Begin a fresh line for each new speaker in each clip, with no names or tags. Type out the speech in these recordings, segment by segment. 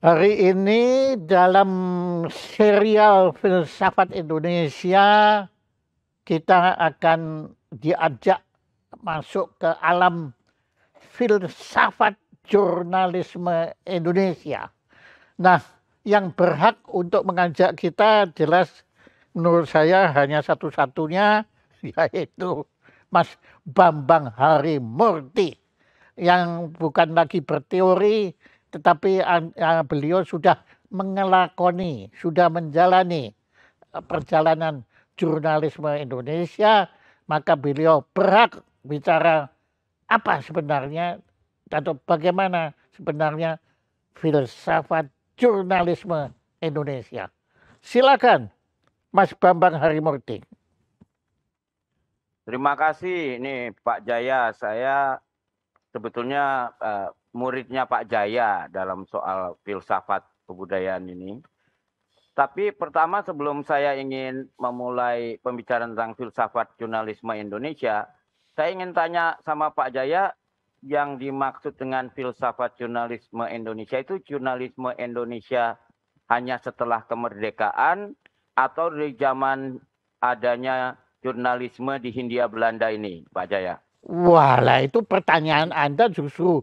Hari ini dalam serial Filsafat Indonesia kita akan diajak masuk ke alam filsafat jurnalisme Indonesia. Nah, yang berhak untuk mengajak kita jelas menurut saya hanya satu-satunya, yaitu Mas Bambang Harimurti, yang bukan lagi berteori tetapi beliau sudah mengelakoni, sudah menjalani perjalanan jurnalisme Indonesia, maka beliau berhak bicara apa sebenarnya atau bagaimana sebenarnya filsafat jurnalisme Indonesia. Silakan Mas Bambang Harimurti.
Terima kasih ini Pak Jaya. Saya sebetulnya muridnya Pak Jaya dalam soal filsafat kebudayaan ini. Tapi pertama sebelum saya ingin memulai pembicaraan tentang filsafat jurnalisme Indonesia, saya ingin tanya sama Pak Jaya, yang dimaksud dengan filsafat jurnalisme Indonesia itu jurnalisme Indonesia hanya setelah kemerdekaan atau dari zaman adanya jurnalisme di Hindia Belanda ini, Pak Jaya?
Wah, lah itu pertanyaan Anda justru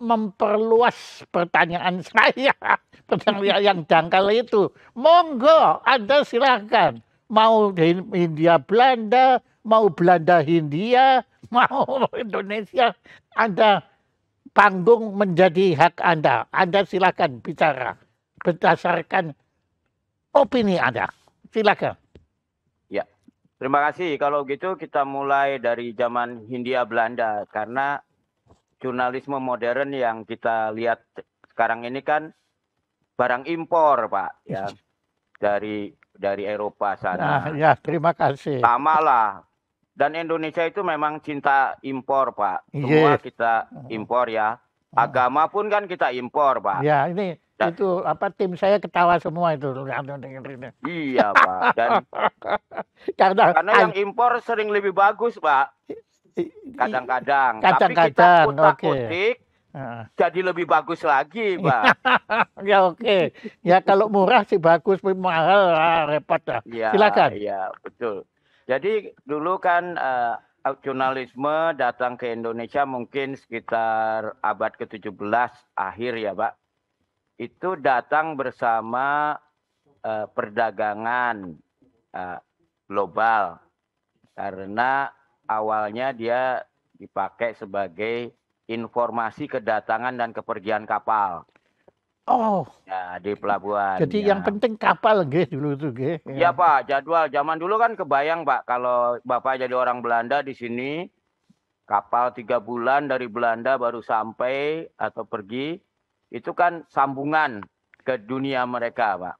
memperluas pertanyaan saya. Pertanyaan yang dangkal itu. Monggo, Anda silakan. Mau Hindia Belanda, mau Belanda Hindia, mau Indonesia, Anda panggung menjadi hak Anda. Anda silakan bicara berdasarkan opini Anda. Silakan.
Ya, terima kasih. Kalau gitu kita mulai dari zaman Hindia Belanda, karena jurnalisme modern yang kita lihat sekarang ini kan barang impor, Pak, ya, dari Eropa sana.
Nah, ya, terima kasih.
Sama lah. Dan Indonesia itu memang cinta impor, Pak. Semua kita impor ya. Agama pun kan kita impor, Pak.
Ya, ini itu apa, tim saya ketawa semua itu.
Iya, Pak. Dan karena yang impor sering lebih bagus, Pak. Kadang-kadang. Tapi kita utak-utik jadi lebih bagus lagi, Pak.
Ya oke. Ya kalau murah sih bagus, mahal repot lah.
Ya,
silakan.
Iya, betul. Jadi dulu kan jurnalisme datang ke Indonesia mungkin sekitar abad ke-17 akhir ya, Pak. Itu datang bersama perdagangan global. Karena awalnya dia dipakai sebagai informasi kedatangan dan kepergian kapal.
Oh.
Ya, di pelabuhan.
Jadi yang penting kapal dulu tuh.
Iya, Pak, jadwal zaman dulu kan kebayang, Pak, kalau Bapak jadi orang Belanda di sini, kapal 3 bulan dari Belanda baru sampai atau pergi, itu kan sambungan ke dunia mereka, Pak.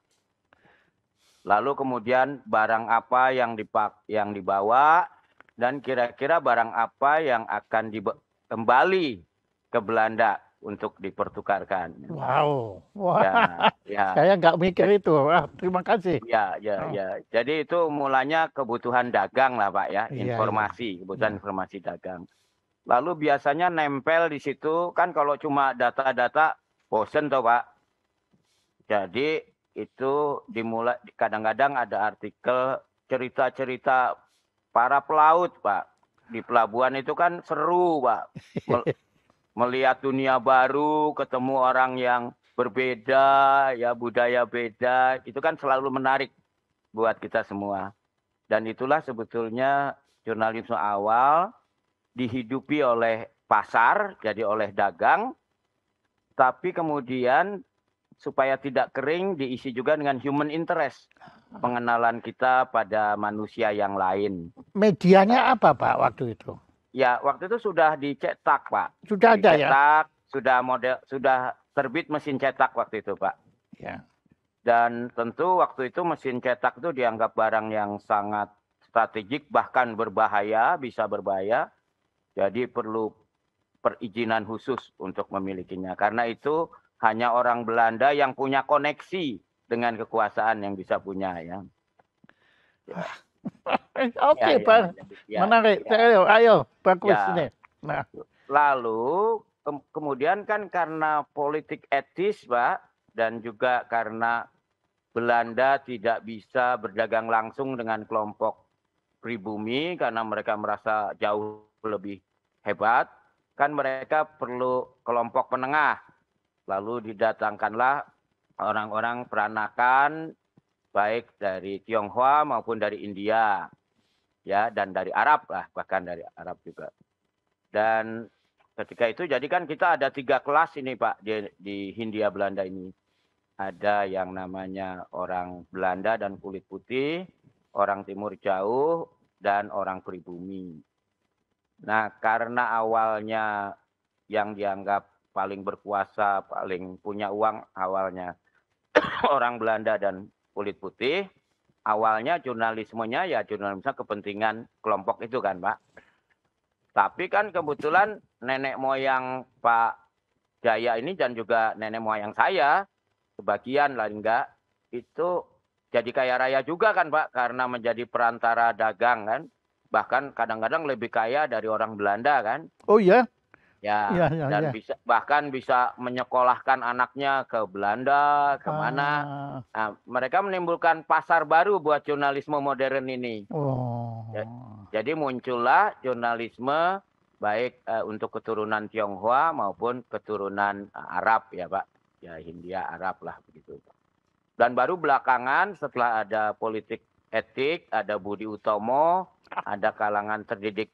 Lalu kemudian barang apa yang dibawa, dan kira-kira barang apa yang akan kembali ke Belanda untuk dipertukarkan.
Wow. Ya. Saya nggak mikir itu. Wah, terima kasih.
Ya. Jadi itu mulanya kebutuhan dagang lah, Pak, ya. Informasi, kebutuhan informasi dagang. Lalu biasanya nempel di situ, kan kalau cuma data-data bosen toh, Pak. Jadi itu dimulai, kadang-kadang ada artikel cerita-cerita para pelaut, Pak. Di pelabuhan itu kan seru, Pak. Melihat dunia baru, ketemu orang yang berbeda, ya budaya beda, itu kan selalu menarik buat kita semua. Dan itulah sebetulnya jurnalisme awal dihidupi oleh pasar, jadi oleh dagang, tapi kemudian supaya tidak kering diisi juga dengan human interest, pengenalan kita pada manusia yang lain.
Medianya apa, Pak, waktu itu?
Ya, waktu itu sudah dicetak, Pak.
Sudah ada
dicetak, ya? Sudah terbit mesin cetak waktu itu, Pak.
Ya.
Dan tentu waktu itu mesin cetak itu dianggap barang yang sangat strategik, bahkan berbahaya, bisa berbahaya. Jadi perlu perizinan khusus untuk memilikinya. Karena itu hanya orang Belanda yang punya koneksi dengan kekuasaan yang bisa punya, ya.
Oke, Pak. Menarik. Ayo, bagus ini.
Nah. Lalu kemudian kan karena politik etis, Pak, dan juga karena Belanda tidak bisa berdagang langsung dengan kelompok pribumi karena mereka merasa jauh lebih hebat, kan mereka perlu kelompok penengah. Lalu didatangkanlah orang-orang peranakan baik dari Tionghoa maupun dari India, ya, dan dari Arab lah, bahkan dari Arab juga. Dan ketika itu jadi kan kita ada 3 kelas ini Pak di Hindia Belanda ini. Ada yang namanya orang Belanda dan kulit putih, orang timur jauh, dan orang pribumi. Nah, karena awalnya yang dianggap paling berkuasa, paling punya uang awalnya orang Belanda dan kulit putih, awalnya jurnalismenya ya jurnalisme kepentingan kelompok itu kan Pak. Tapi kan kebetulan nenek moyang Pak Jaya ini dan juga nenek moyang saya, sebagian lah enggak, itu jadi kaya raya juga kan Pak, karena menjadi perantara dagang kan. Bahkan kadang-kadang lebih kaya dari orang Belanda kan.
Oh iya?
Ya,
Iya,
dan
iya.
bahkan bisa menyekolahkan anaknya ke Belanda, kemana. Nah, mereka menimbulkan pasar baru buat jurnalisme modern ini.
Oh.
Jadi muncullah jurnalisme baik untuk keturunan Tionghoa maupun keturunan Arab ya Pak. Ya Hindia Arab lah begitu. Dan baru belakangan setelah ada politik etik, ada Budi Utomo, ada kalangan terdidik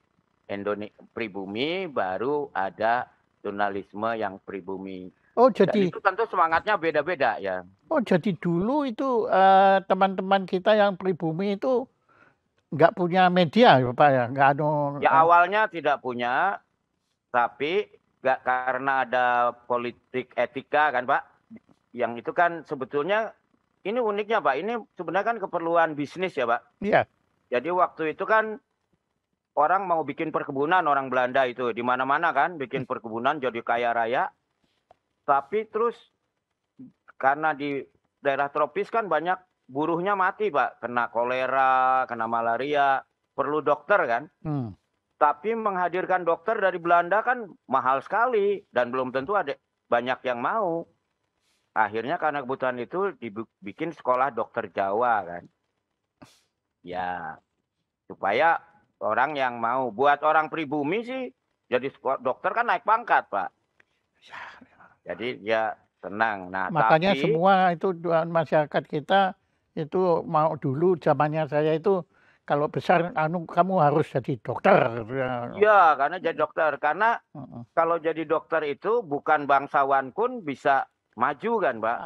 pribumi, baru ada jurnalisme yang pribumi.
Oh jadi.
Dan itu tentu semangatnya beda-beda ya.
Oh jadi dulu itu teman-teman kita yang pribumi itu nggak punya media ya Pak ya? Nggak ada.
Ya awalnya tidak punya, tapi nggak karena ada politik etika kan Pak. Yang itu kan sebetulnya, ini uniknya Pak, ini sebenarnya kan keperluan bisnis ya Pak.
Iya.
Jadi waktu itu kan orang mau bikin perkebunan, orang Belanda itu di mana-mana kan bikin perkebunan jadi kaya raya. Tapi terus karena di daerah tropis kan banyak buruhnya mati Pak, kena kolera, kena malaria, perlu dokter kan. Tapi menghadirkan dokter dari Belanda kan mahal sekali dan belum tentu ada banyak yang mau. Akhirnya karena kebutuhan itu dibikin sekolah dokter Jawa kan. Ya, supaya orang yang mau. Buat orang pribumi sih, jadi dokter kan naik pangkat, Pak. Jadi ya tenang. Nah,
makanya
tapi,
semua itu masyarakat kita itu mau dulu zamannya saya itu kalau besar kamu harus jadi dokter.
Iya, karena jadi dokter. Karena kalau jadi dokter itu bukan bangsawan pun bisa maju kan, Pak.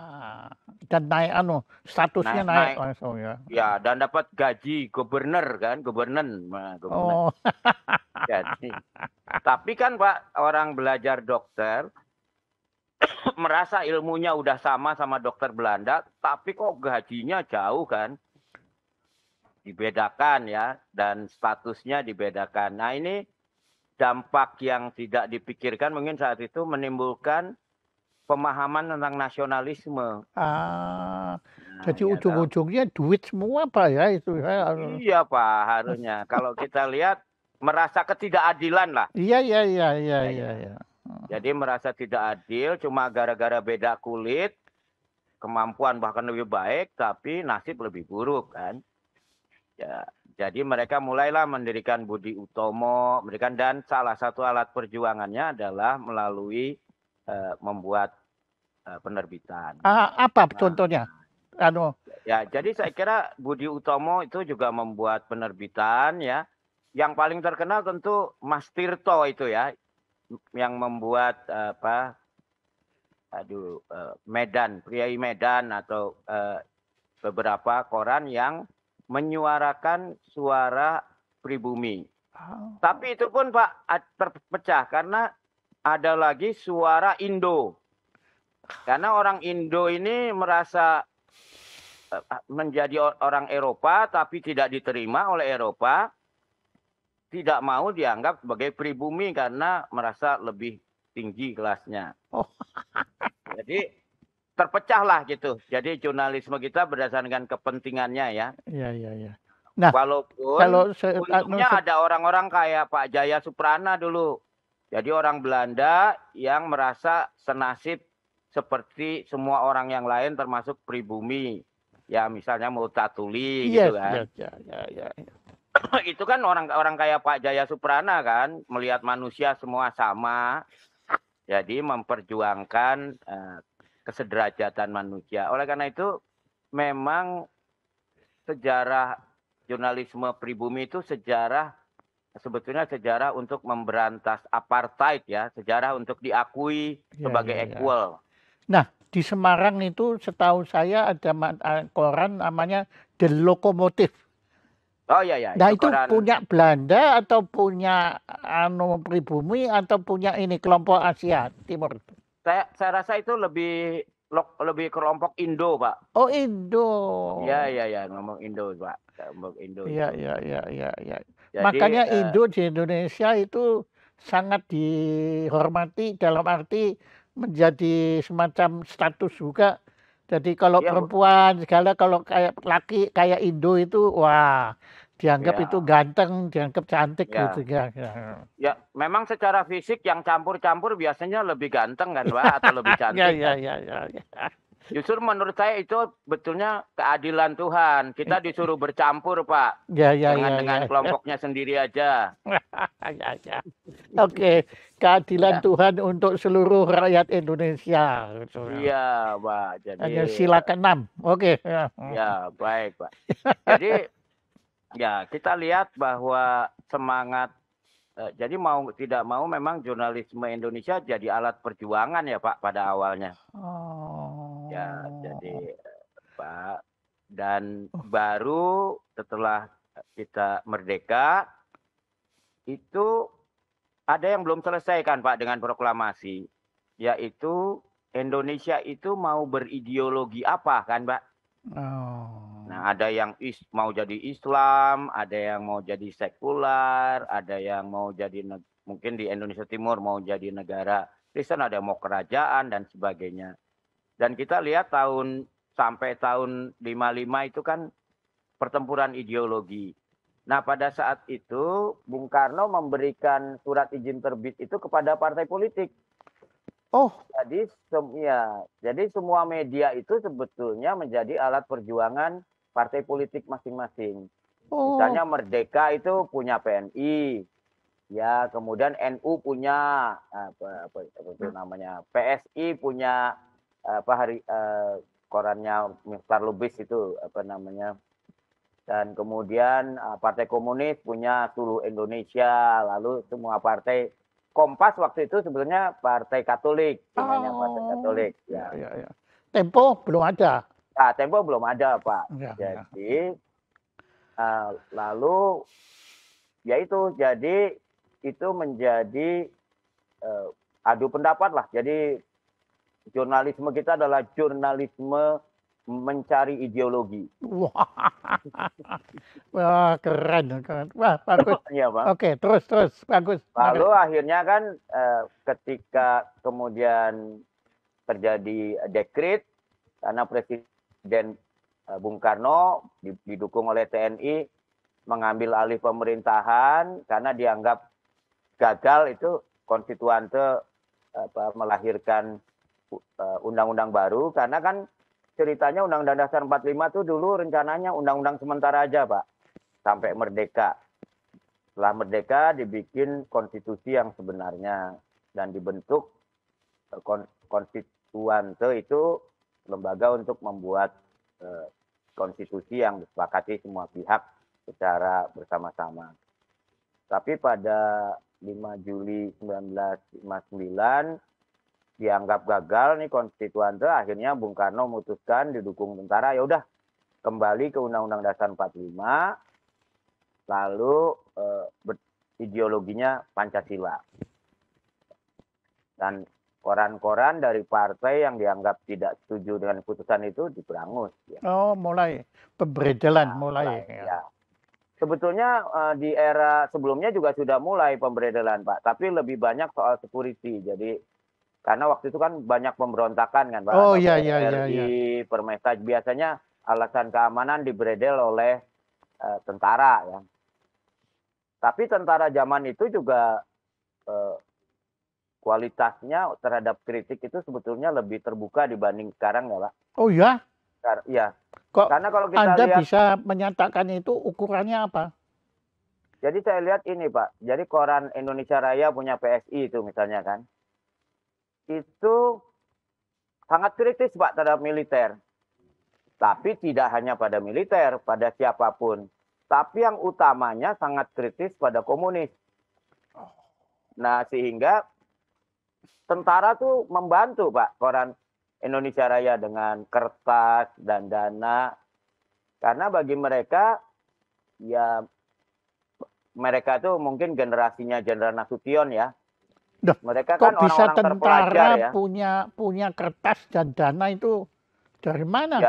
Dan naik statusnya naik langsung ya.
Ya, dan dapat gaji gubernur kan, gubernur.
Oh.
Jadi, tapi kan Pak, orang belajar dokter merasa ilmunya udah sama dokter Belanda, tapi kok gajinya jauh kan? Dibedakan ya, dan statusnya dibedakan. Nah ini dampak yang tidak dipikirkan mungkin saat itu menimbulkan pemahaman tentang nasionalisme.
Jadi ujung-ujungnya duit semua Pak ya itu.
Iya Pak, harusnya. Kalau kita lihat merasa ketidakadilan lah.
Iya.
Jadi merasa tidak adil cuma gara-gara beda kulit, kemampuan bahkan lebih baik, tapi nasib lebih buruk kan. Ya, jadi mereka mulailah mendirikan Budi Utomo, dan salah satu alat perjuangannya adalah melalui membuat penerbitan.
Apa contohnya?
Ya, jadi saya kira Budi Utomo itu juga membuat penerbitan ya. Yang paling terkenal tentu Mas Tirto itu ya, yang membuat Medan, Priai Medan atau beberapa koran yang menyuarakan suara pribumi. Tapi itu pun Pak terpecah karena ada lagi suara Indo. Karena orang Indo ini merasa menjadi orang Eropa tapi tidak diterima oleh Eropa, tidak mau dianggap sebagai pribumi karena merasa lebih tinggi kelasnya. Jadi terpecahlah gitu. Jadi jurnalisme kita berdasarkan kepentingannya ya.
Iya. Nah,
walaupun untungnya ada orang-orang kayak Pak Jaya Suprana dulu. Jadi orang Belanda yang merasa senasib seperti semua orang yang lain termasuk pribumi. Ya misalnya Multatuli
Yes,
gitu kan.
ya.
Itu kan orang kayak Pak Jaya Suprana kan, melihat manusia semua sama. Jadi memperjuangkan kesederajatan manusia. Oleh karena itu memang sejarah jurnalisme pribumi itu sebetulnya sejarah untuk memberantas apartheid ya, sejarah untuk diakui sebagai equal.
Nah, di Semarang itu setahu saya ada koran namanya The Lokomotif.
Oh iya.
Nah itu punya Belanda atau punya pribumi atau punya ini kelompok Asia Timur?
Saya rasa itu lebih kelompok Indo, Pak.
Oh Indo.
Iya, ngomong Indo, Pak. Kelompok Indo itu.
Iya.
Jadi,
makanya Indo di Indonesia itu sangat dihormati dalam arti menjadi semacam status juga. Jadi kalau perempuan segala, kalau kayak laki kayak Indo itu wah dianggap itu ganteng, dianggap cantik gitu ya.
Ya, memang secara fisik yang campur-campur biasanya lebih ganteng kan, Pak, atau lebih cantik.
Ya.
Justru menurut saya itu betulnya keadilan Tuhan. Kita disuruh bercampur, Pak. Dengan kelompoknya sendiri aja.
Ya. Oke, keadilan Tuhan untuk seluruh rakyat Indonesia.
Iya, Pak. Jadi
sila ke-6. Oke.
Ya, baik, Pak. Jadi ya kita lihat bahwa semangat jadi mau tidak mau memang jurnalisme Indonesia jadi alat perjuangan ya Pak pada awalnya. Ya, jadi Pak, dan baru setelah kita merdeka itu ada yang belum selesai kan Pak dengan proklamasi, yaitu Indonesia itu mau berideologi apa kan Pak? Nah, ada yang mau jadi Islam, ada yang mau jadi sekular, ada yang mau jadi mungkin di Indonesia Timur mau jadi negara Kristen, ada yang mau kerajaan dan sebagainya. Dan kita lihat sampai tahun 55 itu kan pertempuran ideologi. Nah, pada saat itu Bung Karno memberikan surat izin terbit itu kepada partai politik. Jadi semua media itu sebetulnya menjadi alat perjuangan partai politik masing-masing. Misalnya Merdeka itu punya PNI, ya kemudian NU punya apa itu namanya, PSI punya korannya Miftah Lubis itu apa namanya, dan kemudian Partai Komunis punya Seluruh Indonesia, lalu semua partai. Kompas waktu itu sebetulnya Partai Katolik, namanya Partai Katolik. Ya.
Tempo belum ada.
Tempo belum ada, Pak. Jadi lalu ya jadi itu menjadi adu pendapat lah. Jadi jurnalisme kita adalah jurnalisme mencari ideologi.
Wah, keren. Wah, bagus.
Iya, Pak.
Oke, terus bagus.
Lalu akhirnya kan ketika kemudian terjadi dekret karena Presiden Bung Karno didukung oleh TNI mengambil alih pemerintahan karena dianggap gagal itu konstituante melahirkan undang-undang baru, karena kan ceritanya Undang-Undang Dasar 45 itu dulu rencananya undang-undang sementara aja, Pak, sampai merdeka. Setelah merdeka dibikin konstitusi yang sebenarnya dan dibentuk konstituante, itu lembaga untuk membuat konstitusi yang disepakati semua pihak secara bersama-sama. Tapi pada 5 Juli 1959 dianggap gagal nih konstituante, akhirnya Bung Karno memutuskan didukung tentara, ya udah kembali ke Undang-Undang Dasar 45, lalu ideologinya Pancasila. Dan koran-koran dari partai yang dianggap tidak setuju dengan putusan itu diberangus. Ya.
Mulai pemberedelan mulai.
Ya. Sebetulnya di era sebelumnya juga sudah mulai pemberedelan, Pak, tapi lebih banyak soal security. Jadi karena waktu itu kan banyak pemberontakan kan, Pak.
Iya.
Permesta, biasanya alasan keamanan diberedel oleh tentara ya. Tapi tentara zaman itu juga kualitasnya terhadap kritik itu sebetulnya lebih terbuka dibanding sekarang ya Pak.
Oh ya?
Iya.
Kok
karena kalau kita
Anda
lihat,
bisa menyatakan itu ukurannya apa?
jadi saya lihat ini Pak, jadi koran Indonesia Raya punya PSI itu misalnya kan, itu sangat kritis Pak terhadap militer. Tapi tidak hanya pada militer, pada siapapun. Tapi yang utamanya sangat kritis pada komunis. Nah, sehingga tentara tuh membantu Pak koran Indonesia Raya dengan kertas dan dana. Karena bagi mereka, ya mereka tuh mungkin generasinya Jenderal Nasution ya.
Duh,
mereka
kok
kan
bisa
orang-orang terpelajar ya.
punya kertas dan dana itu dari mana?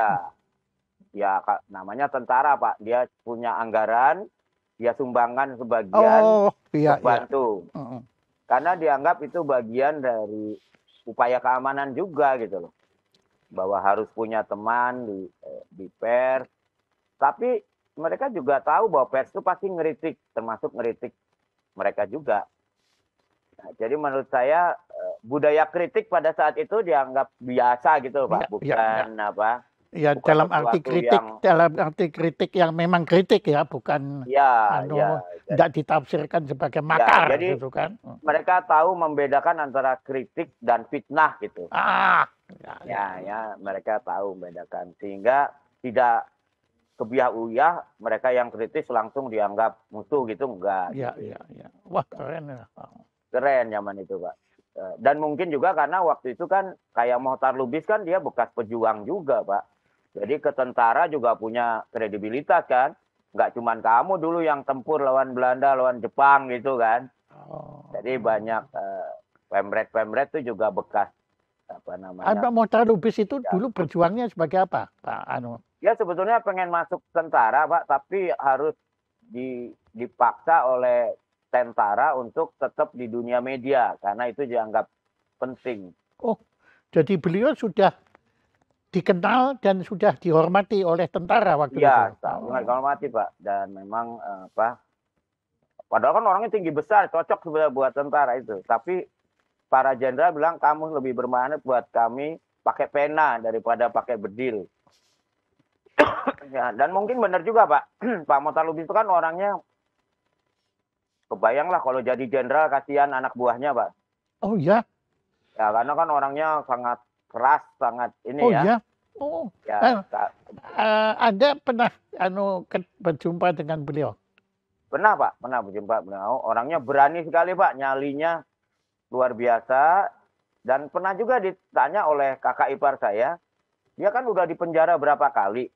Ya namanya tentara Pak. Dia punya anggaran, dia sumbangkan sebagian bantu.
Iya.
Karena dianggap itu bagian dari upaya keamanan juga gitu loh. Bahwa harus punya teman di pers. Tapi mereka juga tahu bahwa pers itu pasti ngeritik, termasuk ngeritik mereka juga. Nah, jadi menurut saya budaya kritik pada saat itu dianggap biasa gitu Pak, bukan apa?
Ya,
bukan
dalam arti kritik yang memang kritik ya, bukan tidak ditafsirkan sebagai makar
jadi,
gitu kan.
Mereka tahu membedakan antara kritik dan fitnah gitu. Mereka tahu membedakan, sehingga tidak kebiah-uyah mereka yang kritis langsung dianggap musuh gitu, enggak.
Iya. Wah, keren ya.
Keren zaman itu Pak. Dan mungkin juga karena waktu itu kan kayak Mohtar Lubis kan dia bekas pejuang juga Pak. Jadi ke tentara juga punya kredibilitas kan. Nggak cuma kamu dulu yang tempur lawan Belanda, lawan Jepang gitu kan. Jadi banyak pemret-pemret itu juga bekas apa namanya.
Mohtar Lubis itu dulu berjuangnya sebagai apa Pak Anu?
Ya sebetulnya pengen masuk tentara Pak, tapi harus dipaksa oleh tentara untuk tetap di dunia media karena itu dianggap penting.
Oh, jadi beliau sudah dikenal dan sudah dihormati oleh tentara waktu itu.
Iya, sangat dihormati Pak. Dan memang padahal kan orangnya tinggi besar, cocok sebenarnya buat tentara itu. Tapi para jenderal bilang kamu lebih bermanfaat buat kami pakai pena daripada pakai bedil. Ya, dan mungkin benar juga Pak. Pak Mohtar Lubis itu kan orangnya, kebayang lah kalau jadi jenderal kasihan anak buahnya Pak.
Oh iya?
Ya karena kan orangnya sangat keras, sangat ini ya.
Iya? Oh ya. Anda pernah berjumpa dengan beliau?
Pernah Pak, pernah berjumpa beliau. Orangnya berani sekali Pak, nyalinya luar biasa. Dan pernah juga ditanya oleh kakak ipar saya, dia kan udah di penjara berapa kali.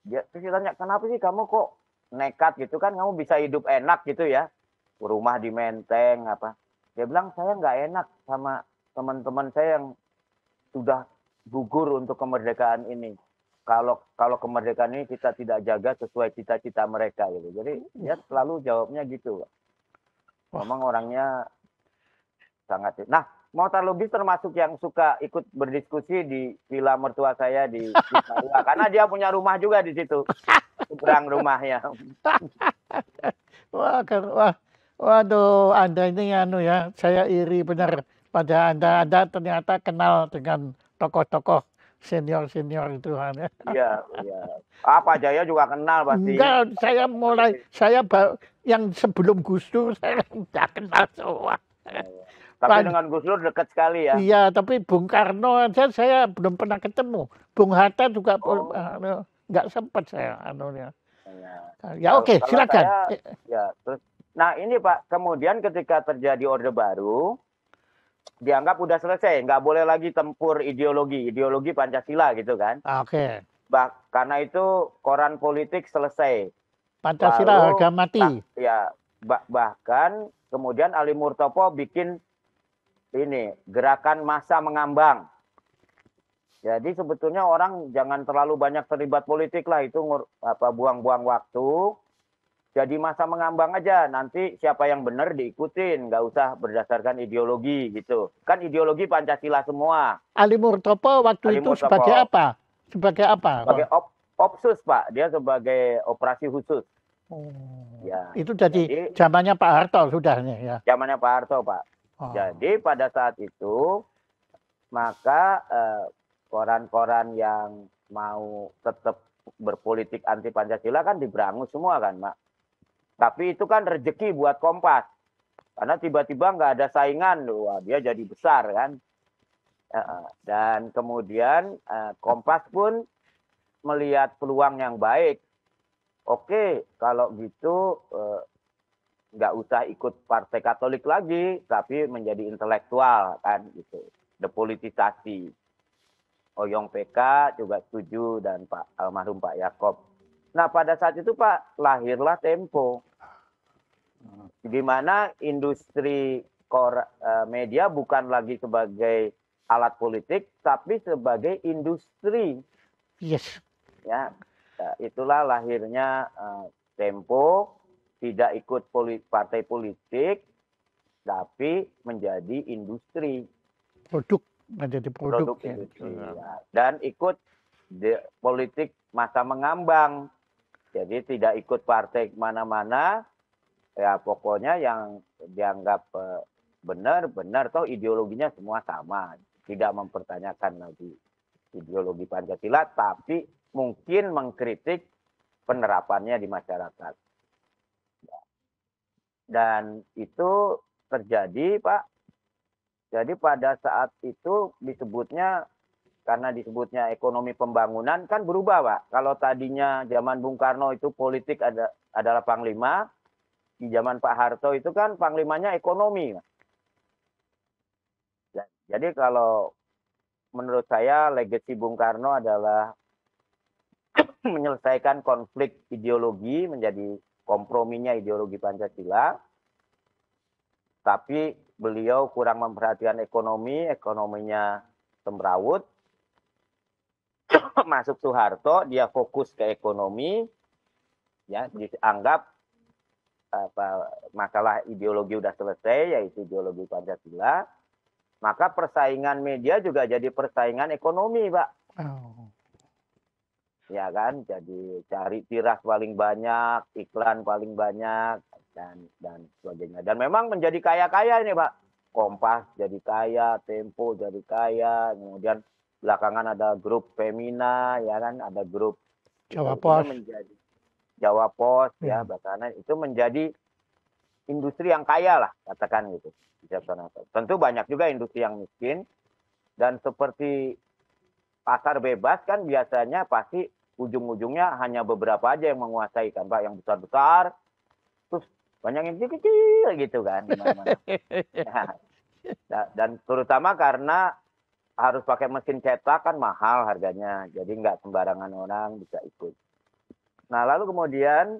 Terus ditanya, kenapa sih kamu kok nekat gitu kan, kamu bisa hidup enak gitu ya. Rumah di Menteng apa. Dia bilang, saya nggak enak sama teman-teman saya yang sudah gugur untuk kemerdekaan ini. Kalau kemerdekaan ini kita tidak jaga sesuai cita-cita mereka gitu. Jadi dia selalu jawabnya gitu. Memang orangnya sangat. Nah, Mohtar Lubis termasuk yang suka ikut berdiskusi di villa mertua saya di Cisarua. Karena dia punya rumah juga di situ. Seberang rumahnya.
Waduh, Anda ini ya, saya iri benar pada Anda. Anda ternyata kenal dengan tokoh-tokoh senior itu.
Iya. Pak Jaya juga kenal pasti.
Enggak, saya yang sebelum Gus Dur saya tidak kenal semua.
Tapi dengan Gus Dur dekat sekali ya.
Iya, tapi Bung Karno aja saya belum pernah ketemu. Bung Hatta juga nggak sempat saya Ya oke, silakan.
Terus, nah ini Pak, kemudian ketika terjadi Orde Baru, dianggap udah selesai, nggak boleh lagi tempur ideologi Pancasila gitu kan.
Oke.
Karena itu koran politik selesai.
Pancasila harga mati.
Bahkan kemudian Ali Murtopo bikin ini gerakan massa mengambang. Jadi sebetulnya orang jangan terlalu banyak terlibat politik lah, itu buang-buang waktu. Jadi massa mengambang aja, nanti siapa yang benar diikutin, nggak usah berdasarkan ideologi gitu. Kan ideologi Pancasila semua.
Ali Murtopo waktu itu sebagai apa? Sebagai
Opsus Pak, dia sebagai operasi khusus.
Ya. Itu jadi zamannya Pak Harto sudahnya ya.
Zamannya Pak Harto Pak. Jadi pada saat itu maka koran-koran yang mau tetap berpolitik anti Pancasila kan diberangus semua kan, Mak. Tapi itu kan rezeki buat Kompas. Karena tiba-tiba nggak ada saingan, wah dia jadi besar kan. Dan kemudian Kompas pun melihat peluang yang baik. Oke, kalau gitu nggak usah ikut Partai Katolik lagi, tapi menjadi intelektual kan gitu. Depolitisasi. Oyong PK juga setuju dan Pak almarhum Pak Yakob. Nah pada saat itu Pak lahirlah Tempo, di mana industri media bukan lagi sebagai alat politik, tapi sebagai industri.
Yes.
Ya, itulah lahirnya Tempo, tidak ikut partai politik, tapi menjadi industri.
Menjadi produk
industri. Ya. Dan ikut politik masa mengambang. Jadi tidak ikut partai kemana-mana. Ya pokoknya yang dianggap benar, toh ideologinya semua sama. Tidak mempertanyakan lagi ideologi Pancasila, tapi mungkin mengkritik penerapannya di masyarakat. Dan itu terjadi, Pak. Jadi pada saat itu disebutnya, karena disebutnya ekonomi pembangunan, kan berubah, Pak. Kalau tadinya zaman Bung Karno itu politik adalah panglima, di zaman Pak Harto itu kan panglimanya ekonomi. Jadi kalau menurut saya legasi Bung Karno adalah menyelesaikan konflik ideologi menjadi komprominya ideologi Pancasila, tapi beliau kurang memperhatikan ekonominya semrawut. Masuk Soeharto, dia fokus ke ekonomi, ya dianggap masalah ideologi udah selesai, yaitu ideologi Pancasila. Maka persaingan media juga jadi persaingan ekonomi, Pak. Ya kan, jadi cari tiras paling banyak, iklan paling banyak, dan sebagainya. Dan memang menjadi kaya-kaya ini, Pak. Kompas jadi kaya, Tempo jadi kaya, kemudian belakangan ada grup Femina, ya kan, ada grup
Jawa Pos.
Jawa Pos, ya, belakangan itu menjadi industri yang kaya lah, katakan gitu. Tentu banyak juga industri yang miskin, dan seperti pasar bebas kan biasanya pasti ujung-ujungnya hanya beberapa aja yang menguasai kan, Pak, yang besar-besar, terus banyak yang kecil-kecil gitu kan. Dan terutama karena harus pakai mesin cetak kan mahal harganya, jadi nggak sembarangan orang bisa ikut. Nah lalu kemudian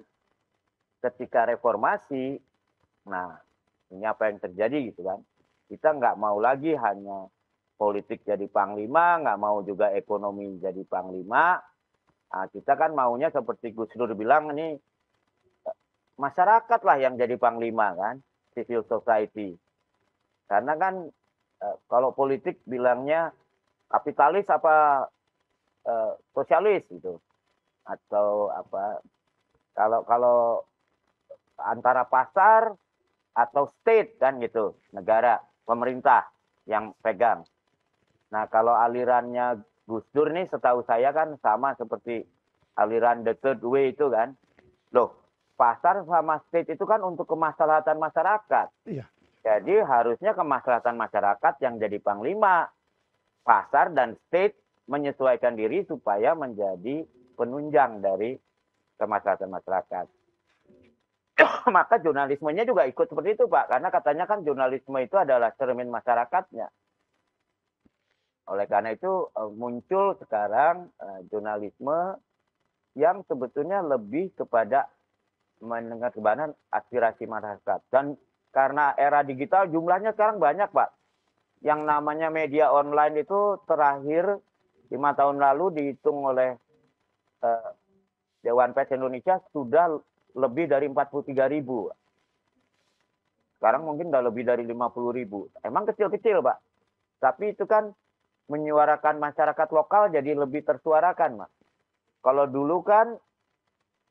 ketika reformasi, nah ini apa yang terjadi gitu kan, kita nggak mau lagi hanya politik jadi panglima, nggak mau juga ekonomi jadi panglima. Nah, kita kan maunya seperti Gus Dur bilang, ini masyarakat lah yang jadi panglima kan, civil society. Karena kan kalau politik bilangnya kapitalis apa sosialis gitu, atau apa, kalau antara pasar atau state kan gitu, negara, pemerintah yang pegang. Nah kalau alirannya Gus Dur nih setahu saya kan sama seperti aliran the third way itu kan. Loh, pasar sama state itu kan untuk kemaslahatan masyarakat.
Iya.
Jadi harusnya kemaslahatan masyarakat yang jadi panglima. Pasar dan state menyesuaikan diri supaya menjadi penunjang dari kemaslahatan masyarakat. Maka jurnalismenya juga ikut seperti itu, Pak. Karena katanya kan jurnalisme itu adalah cermin masyarakatnya. Oleh karena itu muncul sekarang jurnalisme yang sebetulnya lebih kepada mendengar kebanan aspirasi masyarakat. Dan karena era digital jumlahnya sekarang banyak, Pak. Yang namanya media online itu terakhir 5 tahun lalu dihitung oleh Dewan Pers Indonesia sudah lebih dari 43.000. Sekarang mungkin sudah lebih dari 50.000. Emang kecil-kecil, Pak. Tapi itu kan menyuarakan masyarakat lokal jadi lebih tersuarakan, Mas. Kalau dulu kan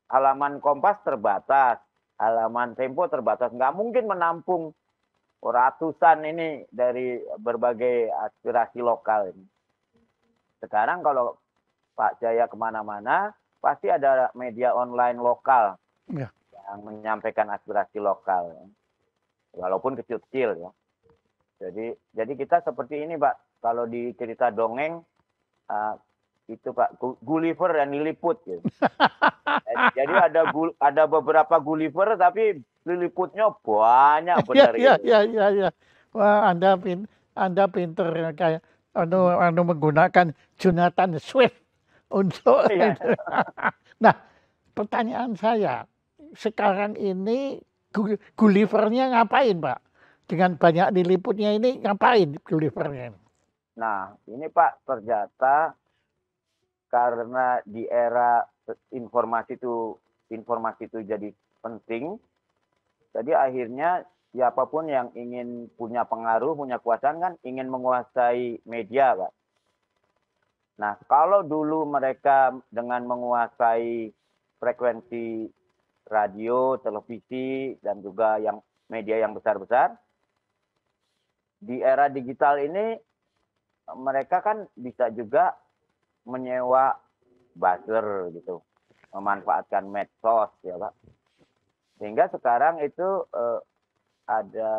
halaman Kompas terbatas, halaman Tempo terbatas, nggak mungkin menampung ratusan ini dari berbagai aspirasi lokal ini. Sekarang kalau Pak Jaya kemana-mana, pasti ada media online lokal
Ya.
yang menyampaikan aspirasi lokal, walaupun kecil-kecil ya. Jadi kita seperti ini Pak, kalau di cerita dongeng itu Pak, Gulliver dan Lilliput gitu. Jadi ada beberapa Gulliver tapi Lilliputnya banyak benar
Iya,
gitu.
iya, iya, iya. Wah, Anda pinter kayak menggunakan Jonathan Swift untuk
Iya.
Nah, pertanyaan saya, sekarang ini Gullivernya ngapain, Pak? Dengan banyak diliputnya ini ngapain Gullivernya?
Nah, ini Pak, ternyata karena di era informasi itu jadi penting, jadi akhirnya siapapun yang ingin punya pengaruh, punya kekuasaan kan ingin menguasai media, Pak. Nah, kalau dulu mereka dengan menguasai frekuensi radio, televisi, dan juga yang media yang besar-besar, di era digital ini mereka kan bisa juga menyewa buzzer gitu, memanfaatkan medsos ya Pak. Sehingga sekarang itu ada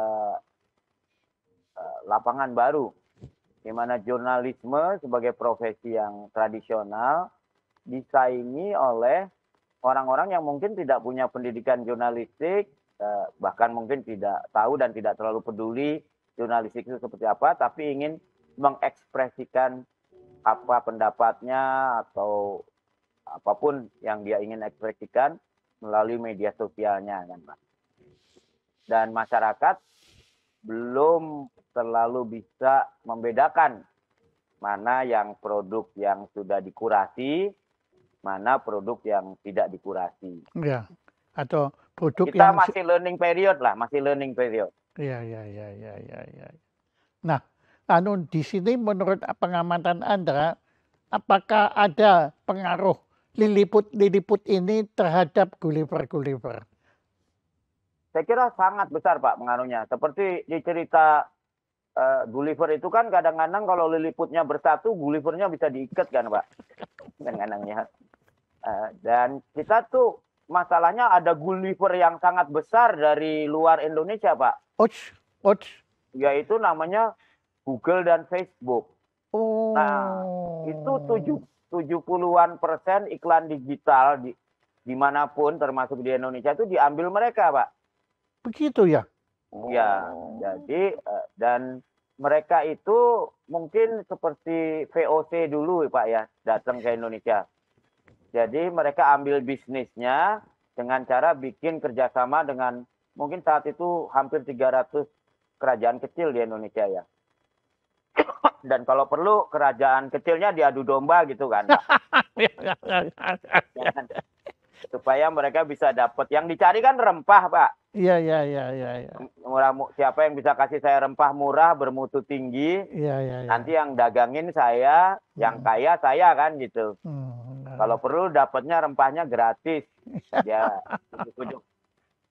lapangan baru di mana jurnalisme sebagai profesi yang tradisional disaingi oleh orang-orang yang mungkin tidak punya pendidikan jurnalistik, bahkan mungkin tidak tahu dan tidak terlalu peduli jurnalistik itu seperti apa, tapi ingin mengekspresikan apa pendapatnya atau apapun yang dia ingin ekspresikan melalui media sosialnya kan Pak. Dan masyarakat belum terlalu bisa membedakan mana yang produk yang sudah dikurasi, mana produk yang tidak dikurasi.
Ya, atau produk
Kita
yang
masih learning period lah, masih learning period.
ya, ya, ya, ya, ya, ya. Nah, di sini menurut pengamatan Anda, apakah ada pengaruh Lilliput ini terhadap Gulliver?
Saya kira sangat besar Pak pengaruhnya. Seperti di cerita Gulliver itu kan kadang-kadang kalau Lilliputnya bersatu, Gullivernya bisa diikat kan Pak. Kadang-kadangnya. Dan kita tuh masalahnya ada Gulliver yang sangat besar dari luar Indonesia Pak.
Ouch.
Yaitu namanya Google dan Facebook.
Oh.
Nah, itu 70-an% iklan digital dimanapun termasuk di Indonesia itu diambil mereka, Pak.
Begitu ya?
Ya, jadi dan mereka itu mungkin seperti VOC dulu Pak ya, datang ke Indonesia. Jadi mereka ambil bisnisnya dengan cara bikin kerjasama dengan mungkin saat itu hampir 300 kerajaan kecil di Indonesia ya. Dan kalau perlu kerajaan kecilnya diadu domba gitu kan Pak. Supaya mereka bisa dapat. Yang dicari kan rempah Pak.
Iya.
Siapa yang bisa kasih saya rempah murah bermutu tinggi.
Iya.
Nanti yang dagangin saya, yang kaya saya kan gitu. Kalau perlu dapatnya rempahnya gratis. Ya,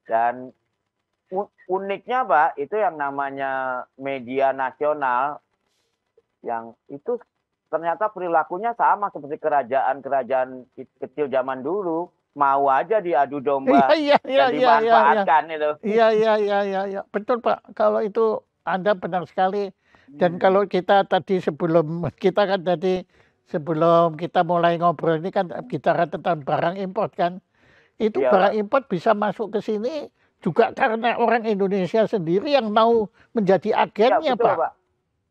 dan uniknya Pak, itu yang namanya media nasional yang itu ternyata perilakunya sama seperti kerajaan-kerajaan kecil zaman dulu. Mau aja diadu domba dan dimanfaatkan itu.
Iya. Betul Pak, kalau itu Anda benar sekali. Dan kalau kita tadi sebelum kita mulai ngobrol ini kan bicara tentang barang import kan. Itu
Iya,
barang import bisa masuk ke sini juga karena orang Indonesia sendiri yang mau menjadi agennya,
ya, betul,
Pak.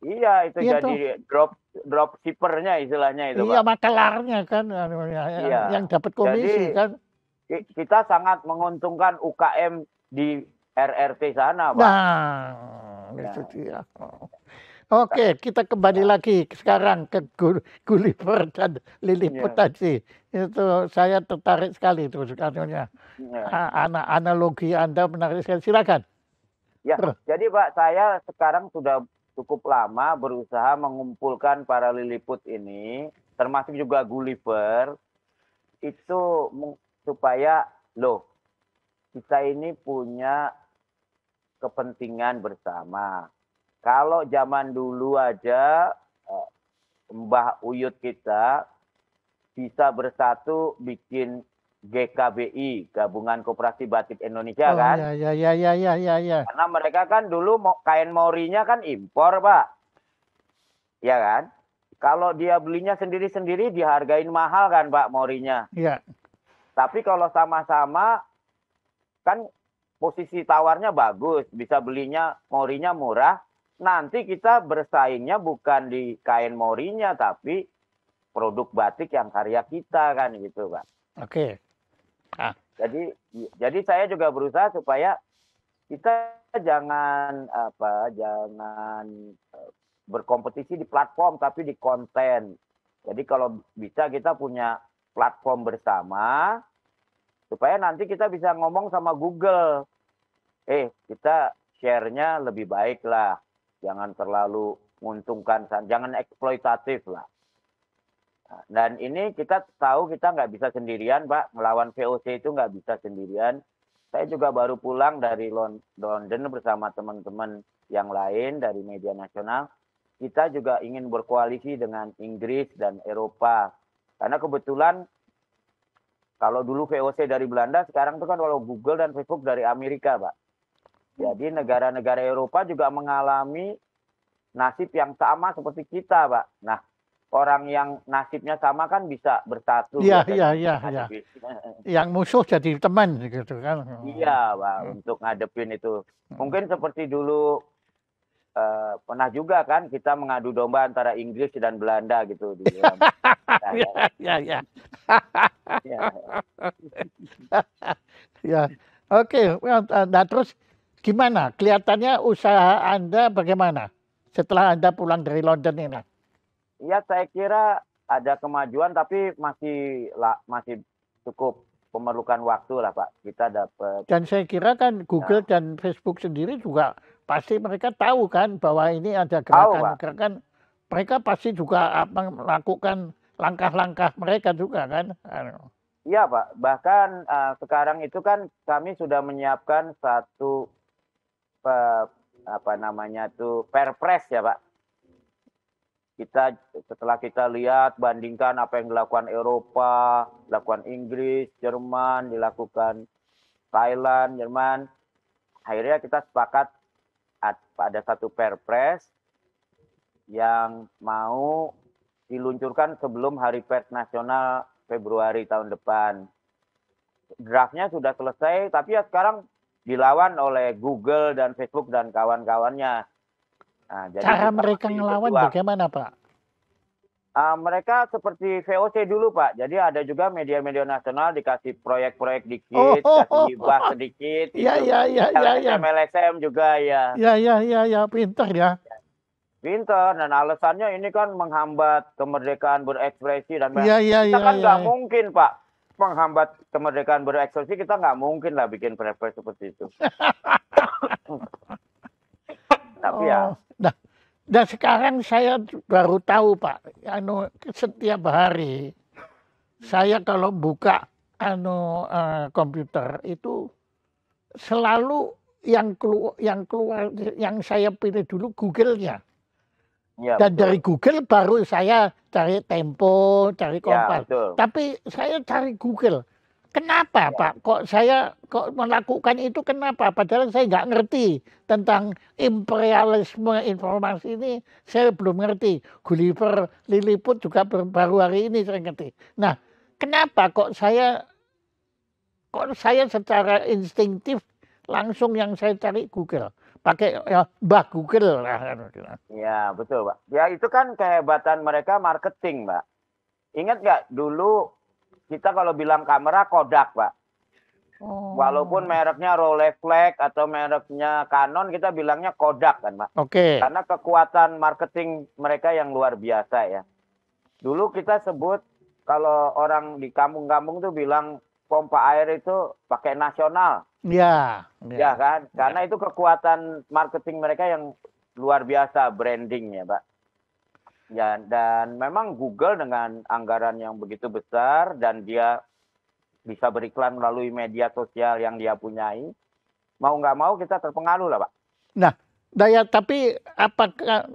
Iya, itu
Iya,
jadi drop shippernya istilahnya itu,
iya,
Pak.
makelarnya kan,
Iya.
yang dapat komisi
Jadi,
kan.
Kita sangat menguntungkan UKM di RRT sana, Pak.
Nah, itu dia. Oke, kita kembali lagi sekarang ke Gulliver dan Lilliput tadi. Itu saya tertarik sekali itu sebenarnya. Analogi Anda menarik sekali. Silakan.
Ya, jadi Pak, saya sekarang sudah cukup lama berusaha mengumpulkan para Lilliput ini, termasuk juga Gulliver, itu supaya kita ini punya kepentingan bersama. Kalau zaman dulu aja Mbah Uyut kita bisa bersatu bikin GKBI, Gabungan Koperasi Batik Indonesia kan?
Ya.
Karena mereka kan dulu kain morinya kan impor, Pak. Ya kan? Kalau dia belinya sendiri-sendiri dihargain mahal kan, Pak, morinya.
Iya.
Tapi kalau sama-sama kan posisi tawarnya bagus, bisa belinya morinya murah. Nanti kita bersaingnya bukan di kain morinya, tapi produk batik yang karya kita kan gitu, Pak.
Oke.
Jadi saya juga berusaha supaya kita jangan berkompetisi di platform, tapi di konten. Jadi kalau bisa kita punya platform bersama, supaya nanti kita bisa ngomong sama Google. Kita share-nya lebih baik lah. Jangan terlalu menguntungkan, jangan eksploitatif lah. Dan ini kita tahu kita nggak bisa sendirian, Pak. Melawan VOC itu nggak bisa sendirian. Saya juga baru pulang dari London bersama teman-teman yang lain dari media nasional. Kita juga ingin berkoalisi dengan Inggris dan Eropa. Karena kebetulan kalau dulu VOC dari Belanda, sekarang itu kan kalau Google dan Facebook dari Amerika, Pak. Jadi negara-negara Eropa juga mengalami nasib yang sama seperti kita, Pak. Nah, orang yang nasibnya sama kan bisa bersatu.
Iya. Yang musuh jadi teman gitu kan.
Iya, Pak, untuk ngadepin itu. Mungkin seperti dulu pernah juga kan kita mengadu domba antara Inggris dan Belanda gitu.
Iya. Ya. Oke, nah terus gimana? Kelihatannya usaha Anda bagaimana setelah Anda pulang dari London ini?
Ya, saya kira ada kemajuan, tapi masih cukup memerlukan waktu lah, Pak. Kita dapat.
Dan saya kira kan Google dan Facebook sendiri juga pasti mereka tahu kan bahwa ini ada gerakan-gerakan. Mereka pasti juga melakukan langkah-langkah mereka juga kan.
Iya, Pak. Bahkan sekarang itu kan kami sudah menyiapkan satu perpres ya, Pak. Setelah kita lihat, bandingkan apa yang dilakukan Eropa, dilakukan Inggris, Jerman, dilakukan Thailand, Jerman. Akhirnya kita sepakat ada satu perpres yang mau diluncurkan sebelum Hari Pers Nasional Februari tahun depan. Draftnya sudah selesai, tapi ya sekarang dilawan oleh Google dan Facebook dan kawan-kawannya.
Nah, jadi cara mereka ngelawan bagaimana, Pak?
Mereka seperti VOC dulu, Pak. Jadi ada juga media-media nasional dikasih proyek-proyek dikit, kasih hibah sedikit.
Iya.
LSM juga ya.
Iya, pintar ya.
Pintar, dan alasannya ini kan menghambat kemerdekaan berekspresi dan
kita
kan nggak mungkin, Pak, menghambat kemerdekaan berekspresi. Kita nggak mungkin lah bikin perpres seperti itu. Tapi ya.
Nah sekarang saya baru tahu, Pak, setiap hari saya kalau buka komputer itu selalu yang keluar yang saya pilih dulu Google-nya. Ya, dan betul. Dari Google baru saya cari Tempo, cari Kompas. Ya, tapi saya cari Google. Kenapa, Pak? Kok melakukan itu kenapa? Padahal saya nggak ngerti tentang imperialisme informasi ini. Saya belum ngerti. Gulliver, Lilliput juga baru hari ini saya ngerti. Nah, kenapa kok saya secara instinktif langsung yang saya cari Google? Pakai Mbah Google lah.
Ya, betul, Pak. Ya, itu kan kehebatan mereka marketing, Mbak. Ingat nggak dulu kita kalau bilang kamera Kodak, Pak. Walaupun mereknya Rolleiflex atau mereknya Canon, kita bilangnya Kodak kan, Pak.
Oke.
Karena kekuatan marketing mereka yang luar biasa ya. Dulu kita sebut kalau orang di kampung-kampung tuh bilang pompa air itu pakai nasional.
Iya.
Ya kan? Karena itu kekuatan marketing mereka yang luar biasa, brandingnya, Pak. Ya, dan memang Google dengan anggaran yang begitu besar dan dia bisa beriklan melalui media sosial yang dia punyai, mau nggak mau kita terpengaruh lah Pak.
Nah, daya tapi apakah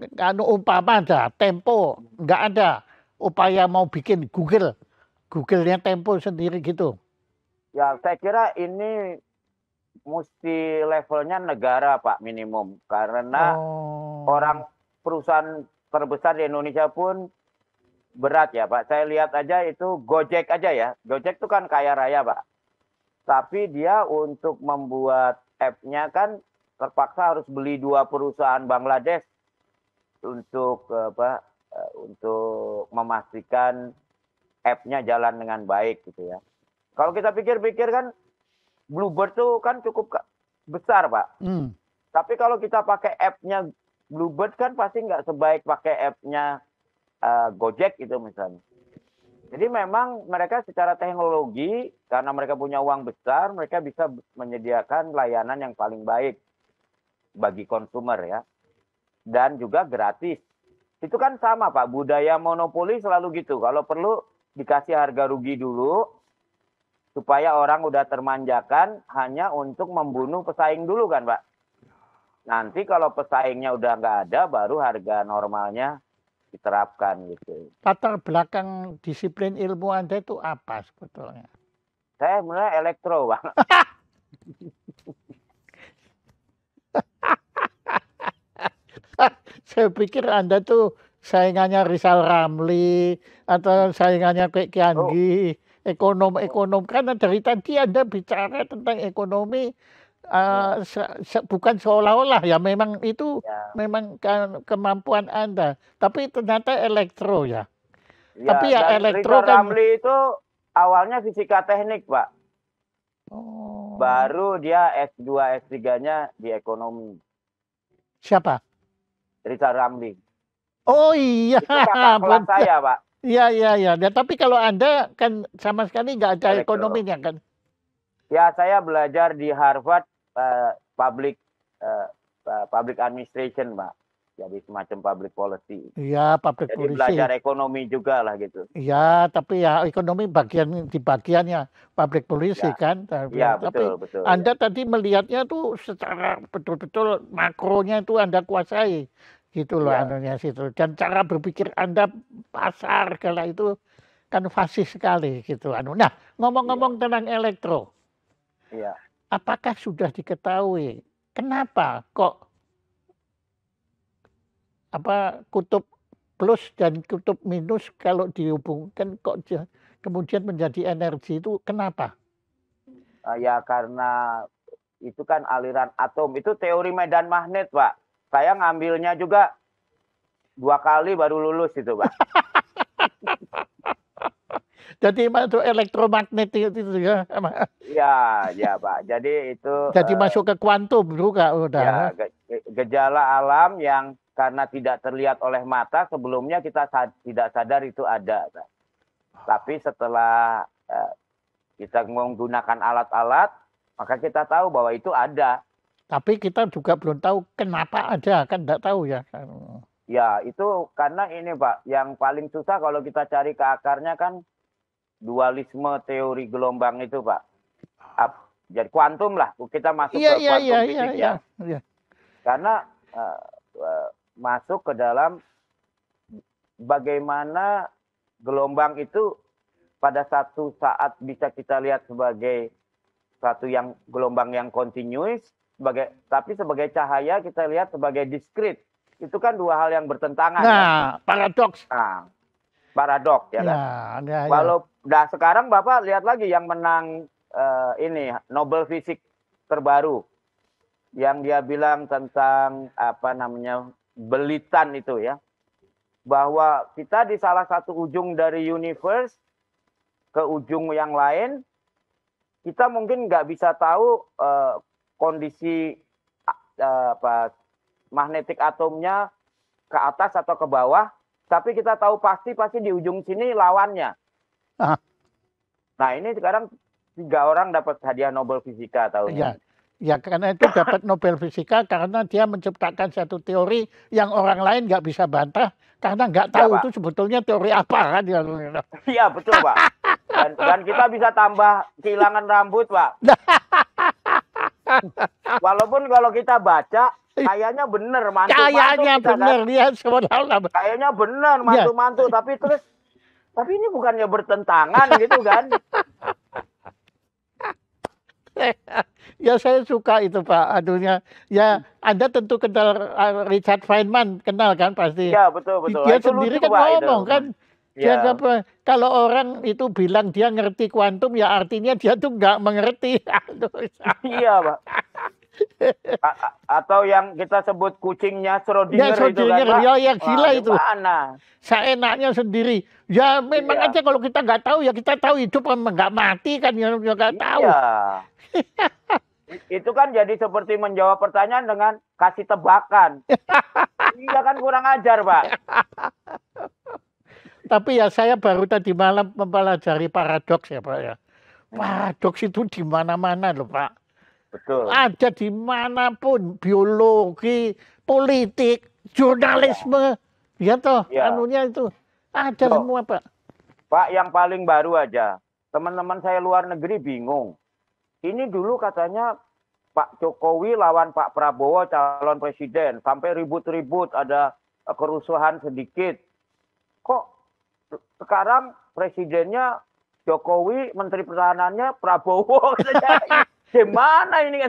umpama ada Tempo nggak ada upaya mau bikin Google-nya Tempo sendiri gitu?
Ya saya kira ini mesti levelnya negara Pak minimum, karena orang perusahaan terbesar di Indonesia pun berat ya Pak. Saya lihat aja itu Gojek aja ya. Gojek itu kan kaya raya Pak. Tapi dia untuk membuat app-nya kan terpaksa harus beli 2 perusahaan Bangladesh untuk untuk memastikan app-nya jalan dengan baik gitu ya. Kalau kita pikir-pikir kan Bluebird tuh kan cukup besar Pak. Tapi kalau kita pakai app-nya Bluebird kan pasti nggak sebaik pakai app-nya Gojek itu misalnya. Jadi memang mereka secara teknologi, karena mereka punya uang besar, mereka bisa menyediakan layanan yang paling baik bagi konsumer ya. Dan juga gratis. Itu kan sama Pak, budaya monopoli selalu gitu. Kalau perlu dikasih harga rugi dulu, supaya orang udah termanjakan hanya untuk membunuh pesaing dulu kan Pak. Nanti kalau pesaingnya udah nggak ada, baru harga normalnya diterapkan gitu.
Latar belakang disiplin ilmu Anda itu apa sebetulnya?
Saya mulai elektro, Bang.
Saya pikir Anda tuh saingannya Rizal Ramli atau saingannya kayak Kianggi, ekonom karena dari tadi Anda bicara tentang ekonomi. Bukan seolah-olah ya memang itu memang kemampuan Anda, tapi ternyata elektro ya. Tapi ya elektro
kan Ramli itu awalnya fisika teknik Pak. Baru dia S2 S3-nya di ekonomi.
Siapa?
Rizal Ramli.
Oh iya.
Itu kakak kelas saya Pak.
Iya. Ya, tapi kalau Anda kan sama sekali nggak ada ekonominya kan?
Ya saya belajar di Harvard public administration Pak, jadi semacam public policy.
Iya, public
jadi
policy.
Jadi belajar ekonomi juga lah gitu.
Iya, tapi ya ekonomi bagiannya public policy ya. Kan.
Iya
tapi
betul.
Anda tadi melihatnya tuh secara betul-betul makronya itu Anda kuasai gitu loh anunya situ. Dan cara berpikir Anda pasar kala itu kan fasih sekali gitu anu. Nah, ngomong-ngomong tentang elektro.
Iya.
Apakah sudah diketahui kenapa kok kutub plus dan kutub minus kalau dihubungkan kok kemudian menjadi energi itu kenapa?
Ya karena itu kan aliran atom, itu teori medan magnet Pak. Saya ngambilnya juga 2 kali baru lulus itu Pak.
Jadi itu elektromagnet itu ya.
Iya Pak. Jadi itu.
Jadi masuk ke kuantum juga udah.
Ya, gejala alam yang karena tidak terlihat oleh mata sebelumnya kita tidak sadar itu ada. Pak. Tapi setelah kita menggunakan alat-alat, maka kita tahu bahwa itu ada.
Tapi kita juga belum tahu kenapa ada, kan enggak tahu ya.
Ya, itu karena ini Pak, yang paling susah kalau kita cari ke akarnya kan dualisme teori gelombang itu Pak. Jadi kuantum lah, kita masuk ke kuantum fisik ya. Karena masuk ke dalam bagaimana gelombang itu pada satu saat bisa kita lihat sebagai satu yang gelombang yang continuous, tapi sebagai cahaya kita lihat sebagai discrete. Itu kan 2 hal yang bertentangan.
Nah, paradoks.
Nah, paradoks ya kan. Nah sekarang Bapak lihat lagi yang menang ini Nobel Fisik terbaru yang dia bilang tentang belitan itu ya, bahwa kita di salah satu ujung dari universe ke ujung yang lain, kita mungkin nggak bisa tahu kondisi magnetik atomnya ke atas atau ke bawah. Tapi kita tahu pasti di ujung sini lawannya. Nah ini sekarang 3 orang dapat hadiah Nobel Fisika tahun ini.
Ya karena itu dapat Nobel Fisika karena dia menciptakan satu teori yang orang lain nggak bisa bantah karena nggak tahu itu sebetulnya teori apa kan.
Iya betul Pak. Dan kita bisa tambah kehilangan rambut Pak. Walaupun kalau kita baca kayaknya bener mantu-mantu.
Kayaknya bener
kan?
ya seolah-olah.
Kayaknya bener mantu-mantu,
ya.
tapi ini bukannya bertentangan gitu kan?
Ya saya suka itu Pak, adunya. Ya Anda tentu kenal Richard Feynman, kenal kan pasti.
Iya betul.
Dia
Itu
sendiri
lucu,
kan
Pak,
ngomong
itu.
kan, dia
Ya.
kalau orang itu bilang dia ngerti kuantum, ya artinya dia tuh nggak mengerti.
Iya Pak. Atau yang kita sebut kucingnya Schrödinger
Ya,
itu kan Pak.
ya yang gila itu.
Mana?
Seenaknya sendiri. Ya memang aja kalau kita nggak tahu ya kita tahu hidup nggak mati kan ya nggak tahu.
Iya. Itu kan jadi seperti menjawab pertanyaan dengan kasih tebakan. Iya kan kurang ajar, Pak.
Tapi ya saya baru tadi malam mempelajari paradoks ya Pak ya. Paradoks itu di mana-mana loh Pak.
Betul.
Ada dimanapun, biologi, politik, jurnalisme, ya toh, anunya itu ada semua Pak.
Pak, yang paling baru aja, teman-teman saya luar negeri bingung. Ini dulu katanya Pak Jokowi lawan Pak Prabowo calon presiden, sampai ribut-ribut, ada kerusuhan sedikit. Kok sekarang presidennya Jokowi, menteri pertahanannya Prabowo? Gimana ini?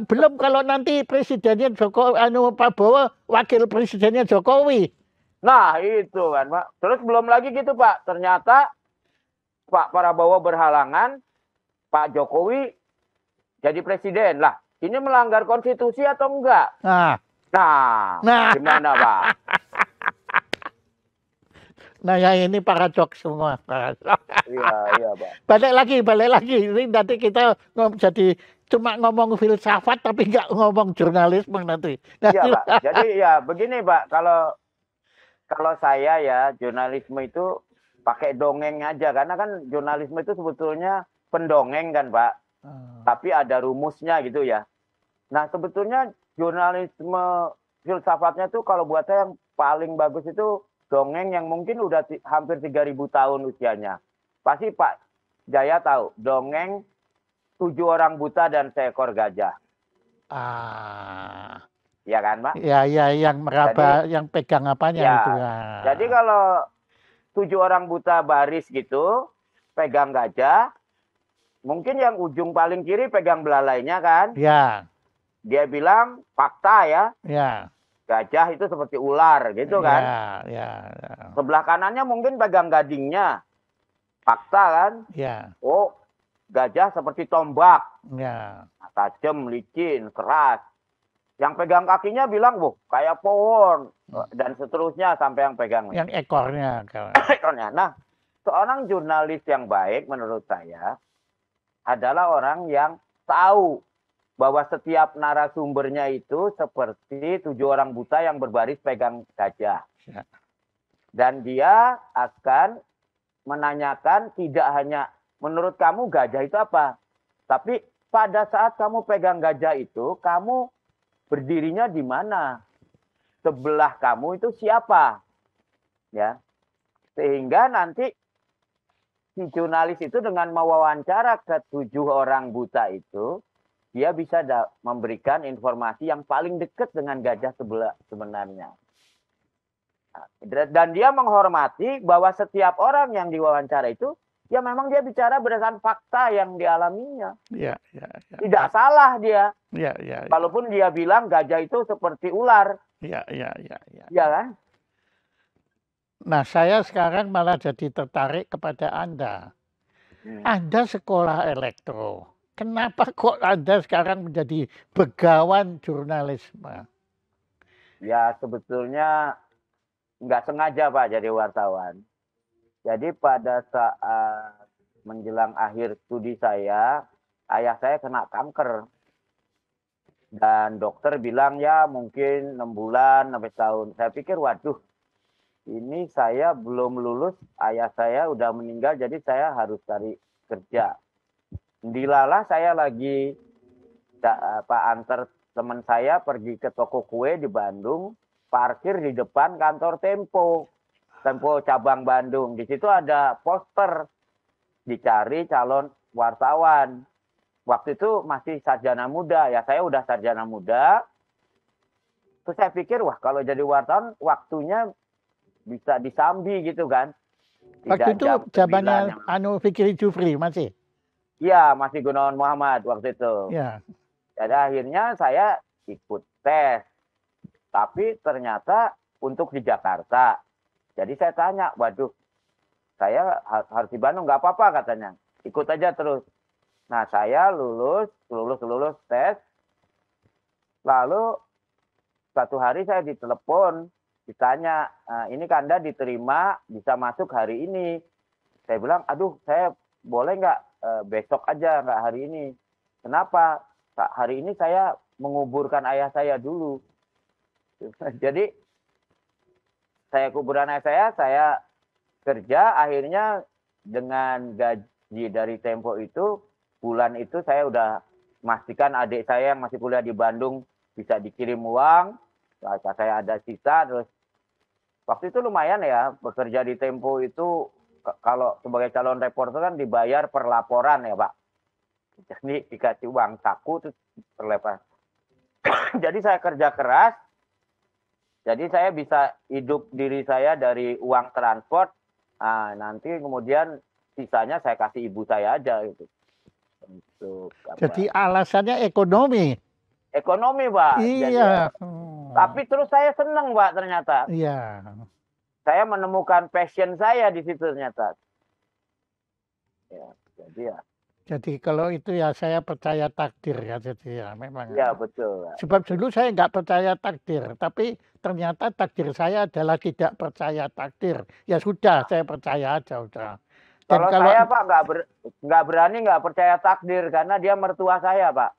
Belum kalau nanti presidennya Jokowi, Prabowo, wakil presidennya Jokowi.
Nah itu kan Pak. Terus belum lagi gitu Pak, ternyata Pak Prabowo berhalangan, Pak Jokowi jadi presiden. Lah, ini melanggar konstitusi atau enggak? Nah. Gimana Pak?
Nah ya ini paradoks semua.
Iya Pak.
Balik lagi. Ini nanti kita jadi cuma ngomong filsafat tapi nggak ngomong jurnalisme nanti.
Iya Pak. Jadi ya begini Pak, kalau saya ya jurnalisme itu pakai dongeng aja, karena kan jurnalisme itu sebetulnya pendongeng kan Pak. Tapi ada rumusnya gitu ya. Nah sebetulnya jurnalisme filsafatnya tuh kalau buat saya yang paling bagus itu dongeng yang mungkin udah hampir 3.000 tahun usianya. Pasti Pak Jaya tahu, dongeng 7 orang buta dan seekor gajah. Ya kan Pak?
Ya yang meraba, yang pegang apanya
ya,
itu. Ya.
Jadi kalau 7 orang buta baris gitu, pegang gajah, mungkin yang ujung paling kiri pegang belalainya kan?
Ya.
Dia bilang fakta ya.
Ya.
Gajah itu seperti ular gitu kan.
Ya.
Sebelah kanannya mungkin pegang gadingnya. Fakta kan.
Ya.
Oh, gajah seperti tombak.
Ya.
Tajam, licin, keras. Yang pegang kakinya bilang, "Wah, kayak pohon." Dan seterusnya sampai yang pegang.
Yang ekornya.
Ekornya. Nah, seorang jurnalis yang baik menurut saya adalah orang yang tahu bahwa setiap narasumbernya itu seperti 7 orang buta yang berbaris pegang gajah. Ya. Dan dia akan menanyakan tidak hanya menurut kamu gajah itu apa, tapi pada saat kamu pegang gajah itu, kamu berdirinya di mana? Sebelah kamu itu siapa? Ya. Sehingga nanti si jurnalis itu dengan mewawancara ke 7 orang buta itu, dia bisa memberikan informasi yang paling dekat dengan gajah sebenarnya. Dan dia menghormati bahwa setiap orang yang diwawancara itu, ya memang dia bicara berdasarkan fakta yang dialaminya.
Ya.
Tidak salah dia.
Ya.
Walaupun dia bilang gajah itu seperti ular.
Ya.
Ya kan?
Nah, saya sekarang malah jadi tertarik kepada Anda. Anda sekolah elektro. Kenapa kok Anda sekarang menjadi begawan jurnalisme?
Ya sebetulnya nggak sengaja Pak jadi wartawan. Jadi pada saat menjelang akhir studi saya, ayah saya kena kanker. Dan dokter bilang ya mungkin 6 bulan sampai tahun. Saya pikir waduh, ini saya belum lulus, ayah saya udah meninggal, jadi saya harus cari kerja. Dilalah saya lagi antar teman saya pergi ke toko kue di Bandung, parkir di depan kantor Tempo cabang Bandung. Di situ ada poster dicari calon wartawan. waktu itu masih sarjana muda ya, saya udah sarjana muda. Terus saya pikir, wah kalau jadi wartawan waktunya bisa disambi gitu kan.
Waktu itu zamannya Fikri Jufri masih?
Iya, masih Gunawan Muhammad waktu itu.
Ya.
Jadi akhirnya saya ikut tes. Tapi ternyata untuk di Jakarta. Jadi saya tanya, waduh, saya harus di Bandung, nggak apa-apa katanya. Ikut aja terus. Nah, saya lulus tes. Lalu satu hari saya ditelepon, ditanya, ini Anda diterima, bisa masuk hari ini. Saya bilang, aduh, saya boleh nggak besok aja, nggak hari ini. Kenapa? Hari ini saya menguburkan ayah saya dulu. Jadi saya kuburan ayah saya kerja, akhirnya dengan gaji dari Tempo itu, bulan itu saya udah pastikan adik saya yang masih kuliah di Bandung bisa dikirim uang, saya ada sisa, terus waktu itu lumayan ya, bekerja di Tempo itu, kalau sebagai calon reporter kan dibayar per laporan ya Pak. Jadi dikasih uang saku, terus terlepas. Jadi saya kerja keras, jadi saya bisa hidup diri saya dari uang transport, nah, nanti kemudian sisanya saya kasih ibu saya aja gitu.
Jadi alasannya ekonomi.
Ekonomi Pak.
Iya.
Jadi, tapi terus saya senang Pak ternyata.
Iya.
Saya menemukan passion saya di situ ternyata. Ya, jadi ya.
Jadi kalau itu ya saya percaya takdir ya, jadi ya memang.
Ya betul.
Sebab dulu saya nggak percaya takdir, tapi ternyata takdir saya adalah tidak percaya takdir. Ya sudah, saya percaya aja udah.
Dan kalau saya Pak nggak berani nggak percaya takdir karena dia mertua saya Pak.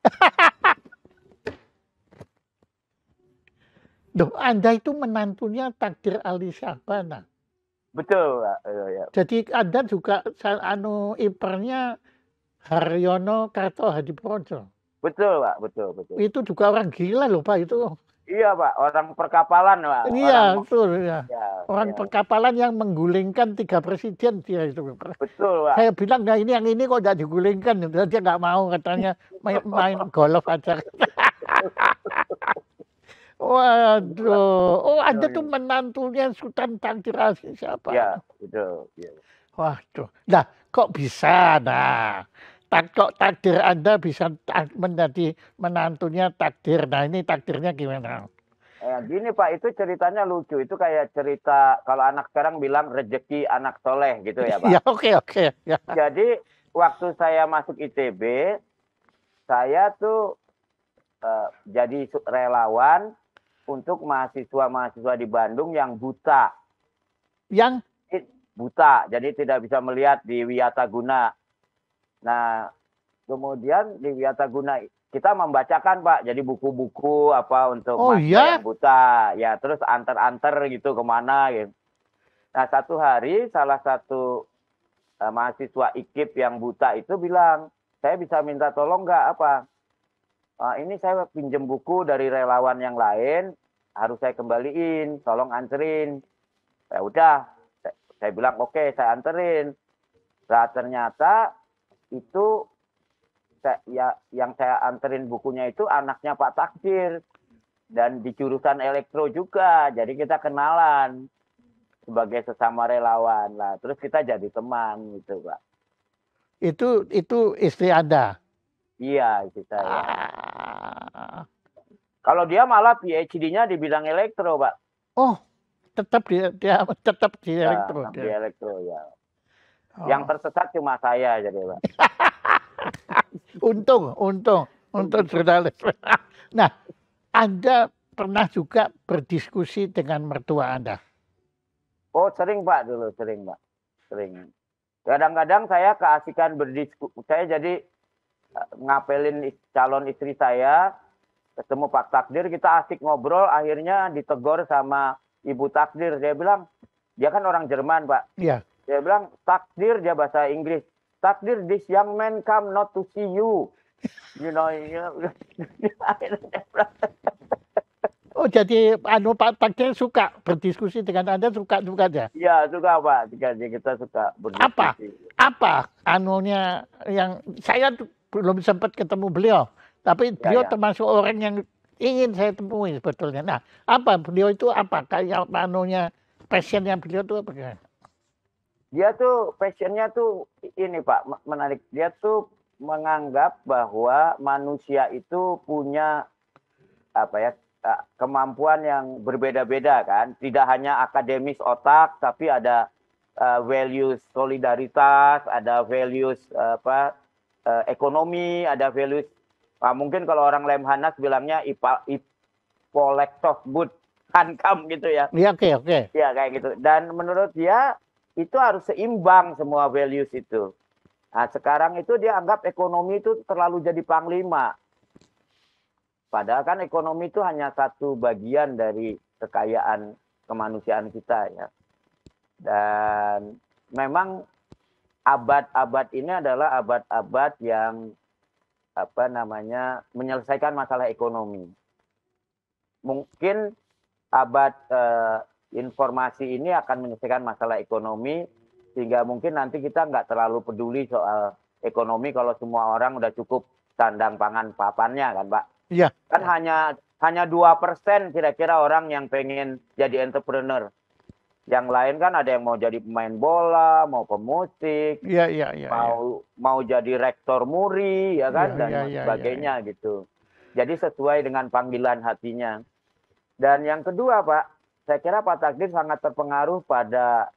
Loh, Anda itu menantunya Takdir Ali Syahbana.
Betul Pak. Ya.
Jadi Anda juga iparnya Haryono Karto Hadiprojo.
Betul Pak, betul.
Itu juga orang gila loh Pak itu.
Iya Pak, orang perkapalan Pak.
Iya, betul ya. Orang perkapalan yang menggulingkan 3 presiden dia itu.
Betul Pak.
Saya bilang, nah ini yang ini kok tidak digulingkan. Dia nggak mau katanya main golf aja. Waduh, oh Anda tuh menantunya Sultan Takdir Ali siapa?
Ya, betul. Ya.
Waduh, nah kok bisa? Nah, kok takdir Anda bisa menjadi menantunya takdir. Nah ini takdirnya gimana?
Gini Pak, itu ceritanya lucu. Itu kayak cerita kalau anak sekarang bilang rezeki anak soleh gitu ya Pak.
Ya oke. Ya.
Jadi waktu saya masuk ITB, saya tuh jadi relawan untuk mahasiswa-mahasiswa di Bandung yang buta.
Yang
buta, jadi tidak bisa melihat di Wiyataguna. Nah, kemudian di Wiyataguna kita membacakan Pak, jadi buku-buku apa untuk yang buta, ya terus antar-antar gitu kemana gitu. Nah satu hari salah satu mahasiswa IKIP yang buta itu bilang, saya bisa minta tolong nggak apa? Ini saya pinjem buku dari relawan yang lain, harus saya kembaliin, tolong anterin. Ya udah, saya bilang oke, saya anterin. Nah ternyata itu yang saya anterin bukunya itu anaknya Pak Takdir dan di jurusan elektro juga, jadi kita kenalan sebagai sesama relawan lah. Terus kita jadi teman gitu Pak.
Itu istri Anda?
Iya, istri saya. Kalau dia malah PhD-nya di bidang elektro Pak.
Oh, tetap dia tetap di elektro.
Di elektro ya. Yang tersesat cuma saya jadi Pak.
Untung jurnalis. Nah, Anda pernah juga berdiskusi dengan mertua Anda?
Oh sering Pak dulu, sering. Kadang-kadang saya keasikan berdiskusi, saya jadi ngapelin calon istri saya, ketemu Pak Takdir, kita asik ngobrol, akhirnya ditegur sama Ibu Takdir. Dia bilang, dia kan orang Jerman Pak.
Iya. Dia
bilang, Takdir, dia bahasa Inggris. Takdir, this young man come not to see you. You know.
Oh jadi Pak Takdir suka berdiskusi dengan Anda, suka ya?
Iya suka Pak, jadi kita suka berdiskusi.
Apa anunya yang saya belum sempat ketemu beliau, tapi beliau
ya.
termasuk orang yang ingin saya temui sebetulnya. Nah, apa beliau itu apa? Kayak manunya passionnya beliau itu apa?
Dia tuh passionnya tuh ini Pak, menarik. Dia tuh menganggap bahwa manusia itu punya apa ya kemampuan yang berbeda-beda kan. Tidak hanya akademis otak, tapi ada values solidaritas, ada values ekonomi, ada values mungkin kalau orang Lemhanas bilangnya Ipolektos Bud Hankam gitu ya.
Iya, oke.
Ya kayak gitu. Dan menurut dia itu harus seimbang semua values itu. Nah, sekarang itu dia anggap ekonomi itu terlalu jadi panglima. Padahal kan ekonomi itu hanya satu bagian dari kekayaan kemanusiaan kita ya. Dan memang abad-abad ini adalah abad-abad yang menyelesaikan masalah ekonomi. Mungkin abad informasi ini akan menyelesaikan masalah ekonomi, sehingga mungkin nanti kita nggak terlalu peduli soal ekonomi kalau semua orang udah cukup sandang pangan papannya kan Pak.
Iya.
Kan hanya 2% kira-kira orang yang pengen jadi entrepreneur. Yang lain kan ada yang mau jadi pemain bola, mau pemusik, mau jadi rektor muri, ya kan, dan sebagainya gitu. Jadi sesuai dengan panggilan hatinya. Dan yang kedua Pak, saya kira Pak Takdir sangat terpengaruh pada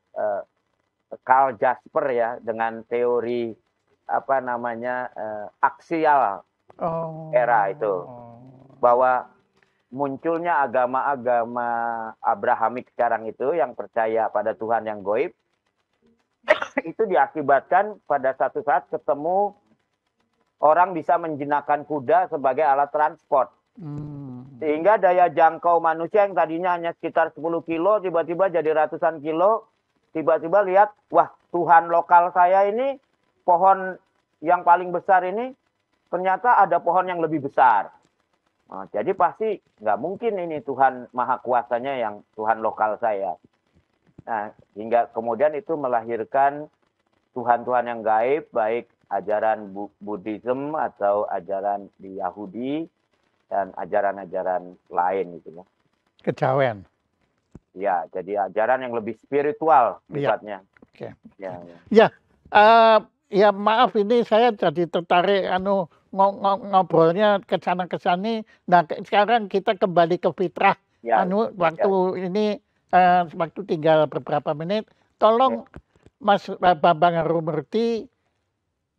Karl Jasper ya, dengan teori aksial era itu, bahwa munculnya agama-agama Abrahamik sekarang itu yang percaya pada Tuhan yang goib, itu diakibatkan pada satu saat ketemu orang bisa menjinakkan kuda sebagai alat transport. Sehingga daya jangkau manusia yang tadinya hanya sekitar 10 kilo, tiba-tiba jadi ratusan kilo, tiba-tiba lihat, wah Tuhan lokal saya ini, pohon yang paling besar ini, ternyata ada pohon yang lebih besar. Nah, jadi pasti nggak mungkin ini Tuhan Maha Kuasanya yang Tuhan lokal saya. Nah, hingga kemudian itu melahirkan Tuhan-Tuhan yang gaib, baik ajaran Buddhism atau ajaran di Yahudi dan ajaran-ajaran lain gitu ya.
Kejawen.
Ya, jadi ajaran yang lebih spiritual sifatnya.
Oke. Ya, maaf ini saya jadi tertarik ngobrolnya ke sana ke sini. Nah, sekarang kita kembali ke fitrah. Ini waktu tinggal beberapa menit. Tolong Mas Bambang Harumurti,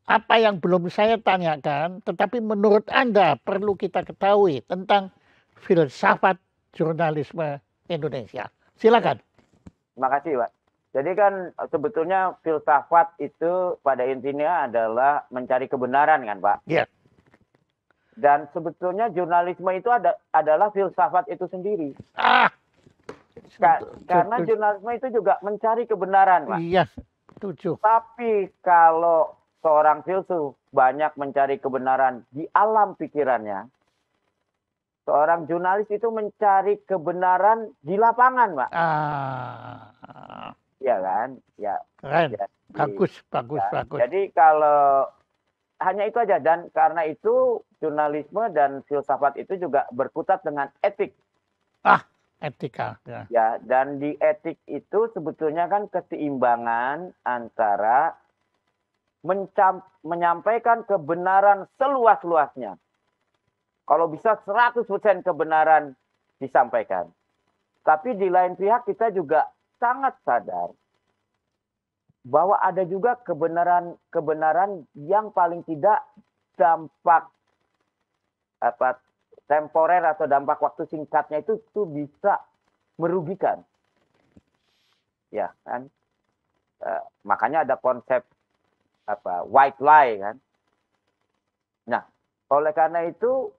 apa yang belum saya tanyakan, tetapi menurut Anda perlu kita ketahui tentang filsafat jurnalisme Indonesia. Silakan.
Terima kasih, Pak. Jadi kan sebetulnya filsafat itu pada intinya adalah mencari kebenaran kan, Pak?
Iya.
Dan sebetulnya jurnalisme itu adalah filsafat itu sendiri. Karena jurnalisme itu juga mencari kebenaran, Pak.
Iya, setuju.
Tapi kalau seorang filsuf banyak mencari kebenaran di alam pikirannya, seorang jurnalis itu mencari kebenaran di lapangan, Pak. Ya kan? Ya.
Keren. Bagus.
Jadi kalau hanya itu aja, dan karena itu jurnalisme dan filsafat itu juga berkutat dengan etik.
Etika.
Ya, dan di etik itu sebetulnya kan keseimbangan antara menyampaikan kebenaran seluas-luasnya. Kalau bisa 100% kebenaran disampaikan. Tapi di lain pihak kita juga sangat sadar bahwa ada juga kebenaran yang paling tidak dampak temporer atau dampak waktu singkatnya itu bisa merugikan. Ya kan? Makanya ada konsep white lie kan. Nah, oleh karena itu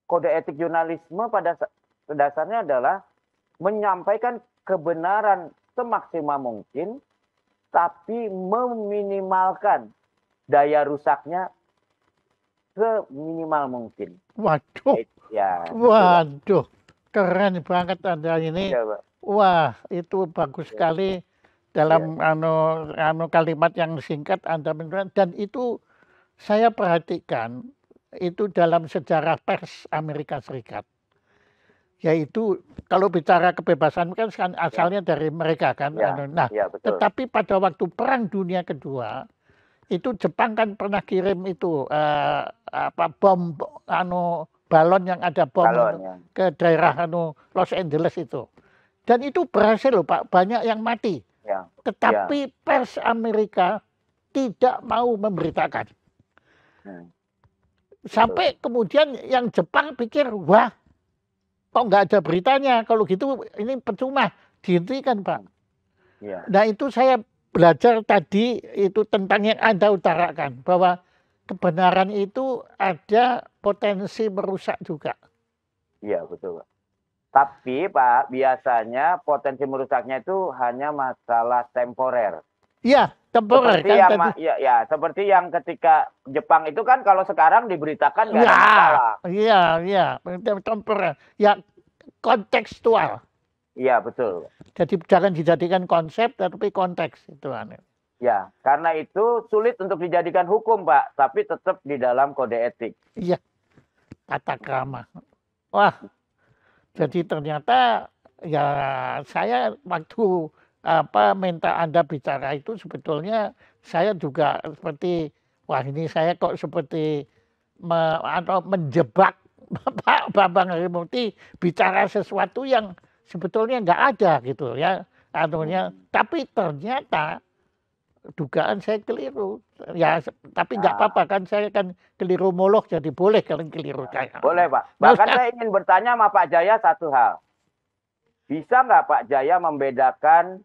kode etik jurnalisme pada dasarnya adalah menyampaikan kebenaran semaksimal mungkin, tapi meminimalkan daya rusaknya seminimal mungkin.
Waduh, keren banget Anda ini.
Ya, Pak.
Wah, itu bagus sekali dalam kalimat yang singkat Anda menurut, dan itu saya perhatikan itu dalam sejarah pers Amerika Serikat. Yaitu kalau bicara kebebasan kan asalnya dari mereka kan. Nah,
betul.
tetapi pada waktu Perang Dunia Kedua itu Jepang kan pernah kirim itu bom balon yang ada bom ke daerah Los Angeles itu. Dan itu berhasil loh Pak, banyak yang mati. Tetapi pers Amerika tidak mau memberitakan. Sampai kemudian yang Jepang pikir, wah kok nggak ada beritanya, kalau gitu ini percuma, dihentikan Pak. Nah itu saya belajar tadi itu tentang yang Anda utarakan, bahwa kebenaran itu ada potensi merusak juga.
Iya betul Pak. Tapi Pak, biasanya potensi merusaknya itu hanya masalah temporer.
Iya, temporer
seperti kan yang seperti yang ketika Jepang itu kan kalau sekarang diberitakan nggak ada masalah.
Iya, temporer. Ya, kontekstual.
Iya, betul.
Jadi jangan dijadikan konsep tapi konteks itu aneh.
Ya, karena itu sulit untuk dijadikan hukum, Pak, tapi tetap di dalam kode etik.
Iya. Tata krama. Wah. Jadi ternyata ya saya waktu minta Anda bicara itu sebetulnya saya juga seperti wah ini saya kok seperti menjebak Pak Bambang Harimurti bicara sesuatu yang sebetulnya nggak ada gitu ya tapi ternyata dugaan saya keliru ya tapi nggak apa-apa kan saya kan keliru molok jadi boleh kalau keliru kayak
boleh Pak bahkan saya ingin bertanya sama Pak Jaya satu hal bisa nggak Pak Jaya membedakan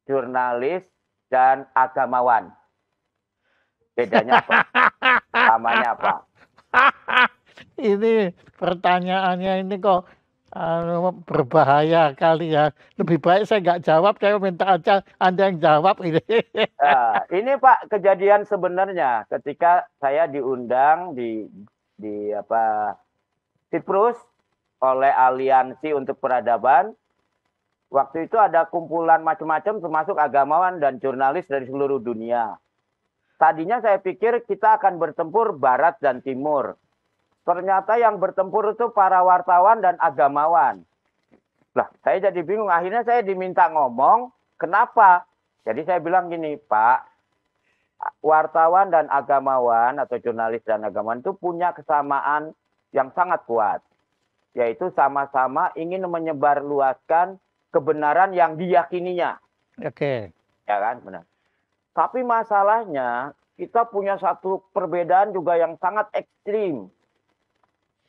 jurnalis dan agamawan? Bedanya apa? Samanya apa?
Ini pertanyaannya ini kok berbahaya kali ya. Lebih baik saya nggak jawab, saya minta aja Anda yang jawab ini.
Ini Pak kejadian sebenarnya ketika saya diundang di Siprus oleh Aliansi untuk Peradaban. Waktu itu ada kumpulan macam-macam termasuk agamawan dan jurnalis dari seluruh dunia. Tadinya saya pikir kita akan bertempur barat dan timur. Ternyata yang bertempur itu para wartawan dan agamawan. Lah, saya jadi bingung. Akhirnya saya diminta ngomong, kenapa? Jadi saya bilang gini, Pak, wartawan dan agamawan atau jurnalis dan agamawan itu punya kesamaan yang sangat kuat. Yaitu sama-sama ingin menyebarluaskan kebenaran yang diyakininya.
Oke.
Ya kan, benar. Tapi masalahnya kita punya satu perbedaan juga yang sangat ekstrim.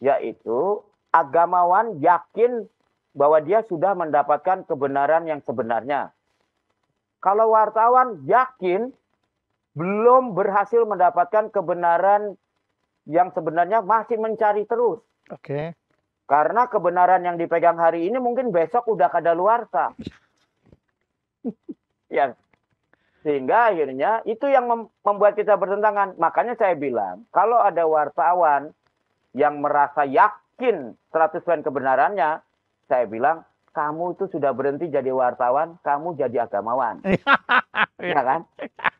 Yaitu agamawan yakin bahwa dia sudah mendapatkan kebenaran yang sebenarnya. Kalau wartawan yakin belum berhasil mendapatkan kebenaran yang sebenarnya masih mencari terus.
Oke.
Karena kebenaran yang dipegang hari ini mungkin besok udah kadaluarsa. Ya. Sehingga akhirnya itu yang membuat kita bertentangan. Makanya saya bilang, kalau ada wartawan yang merasa yakin 100% kebenarannya, saya bilang, kamu itu sudah berhenti jadi wartawan, kamu jadi agamawan. Ya kan?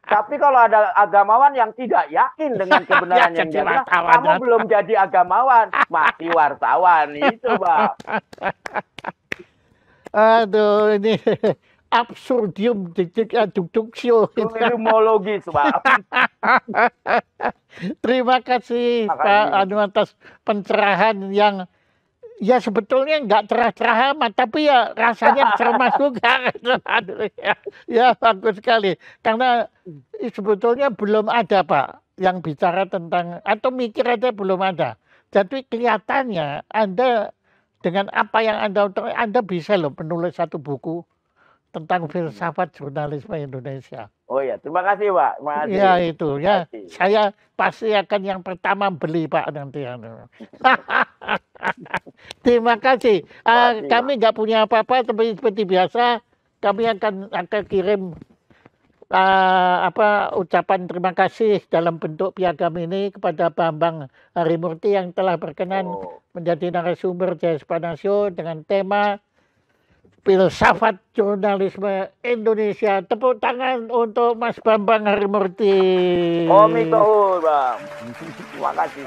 Tapi kalau ada agamawan yang tidak yakin dengan kebenaran yang dia bilang, kamu belum jadi agamawan, masih wartawan. Itu, Pak.
Aduh, ini absurdium deduktio.
Filmologis, Pak.
Terima kasih Pak Anu atas pencerahan yang ya sebetulnya nggak cerah-cerah amat, tapi ya rasanya cermas juga. Aduh, ya bagus sekali. Karena sebetulnya belum ada Pak yang bicara tentang, atau mikir aja belum ada. Jadi kelihatannya Anda dengan apa yang Anda bisa loh menulis satu buku tentang filsafat jurnalisme Indonesia.
Oh ya, terima kasih Pak.
Ya itu ya, saya pasti akan yang pertama beli Pak nanti. Terima kasih. Kami nggak punya apa-apa, tapi seperti biasa kami akan kirim ucapan terima kasih dalam bentuk piagam ini kepada Bambang Harimurti yang telah berkenan menjadi narasumber Jaya Supranatsio dengan tema filsafat jurnalisme Indonesia. Tepuk tangan untuk Mas Bambang Harimurti.
Komik Bang. Terima kasih.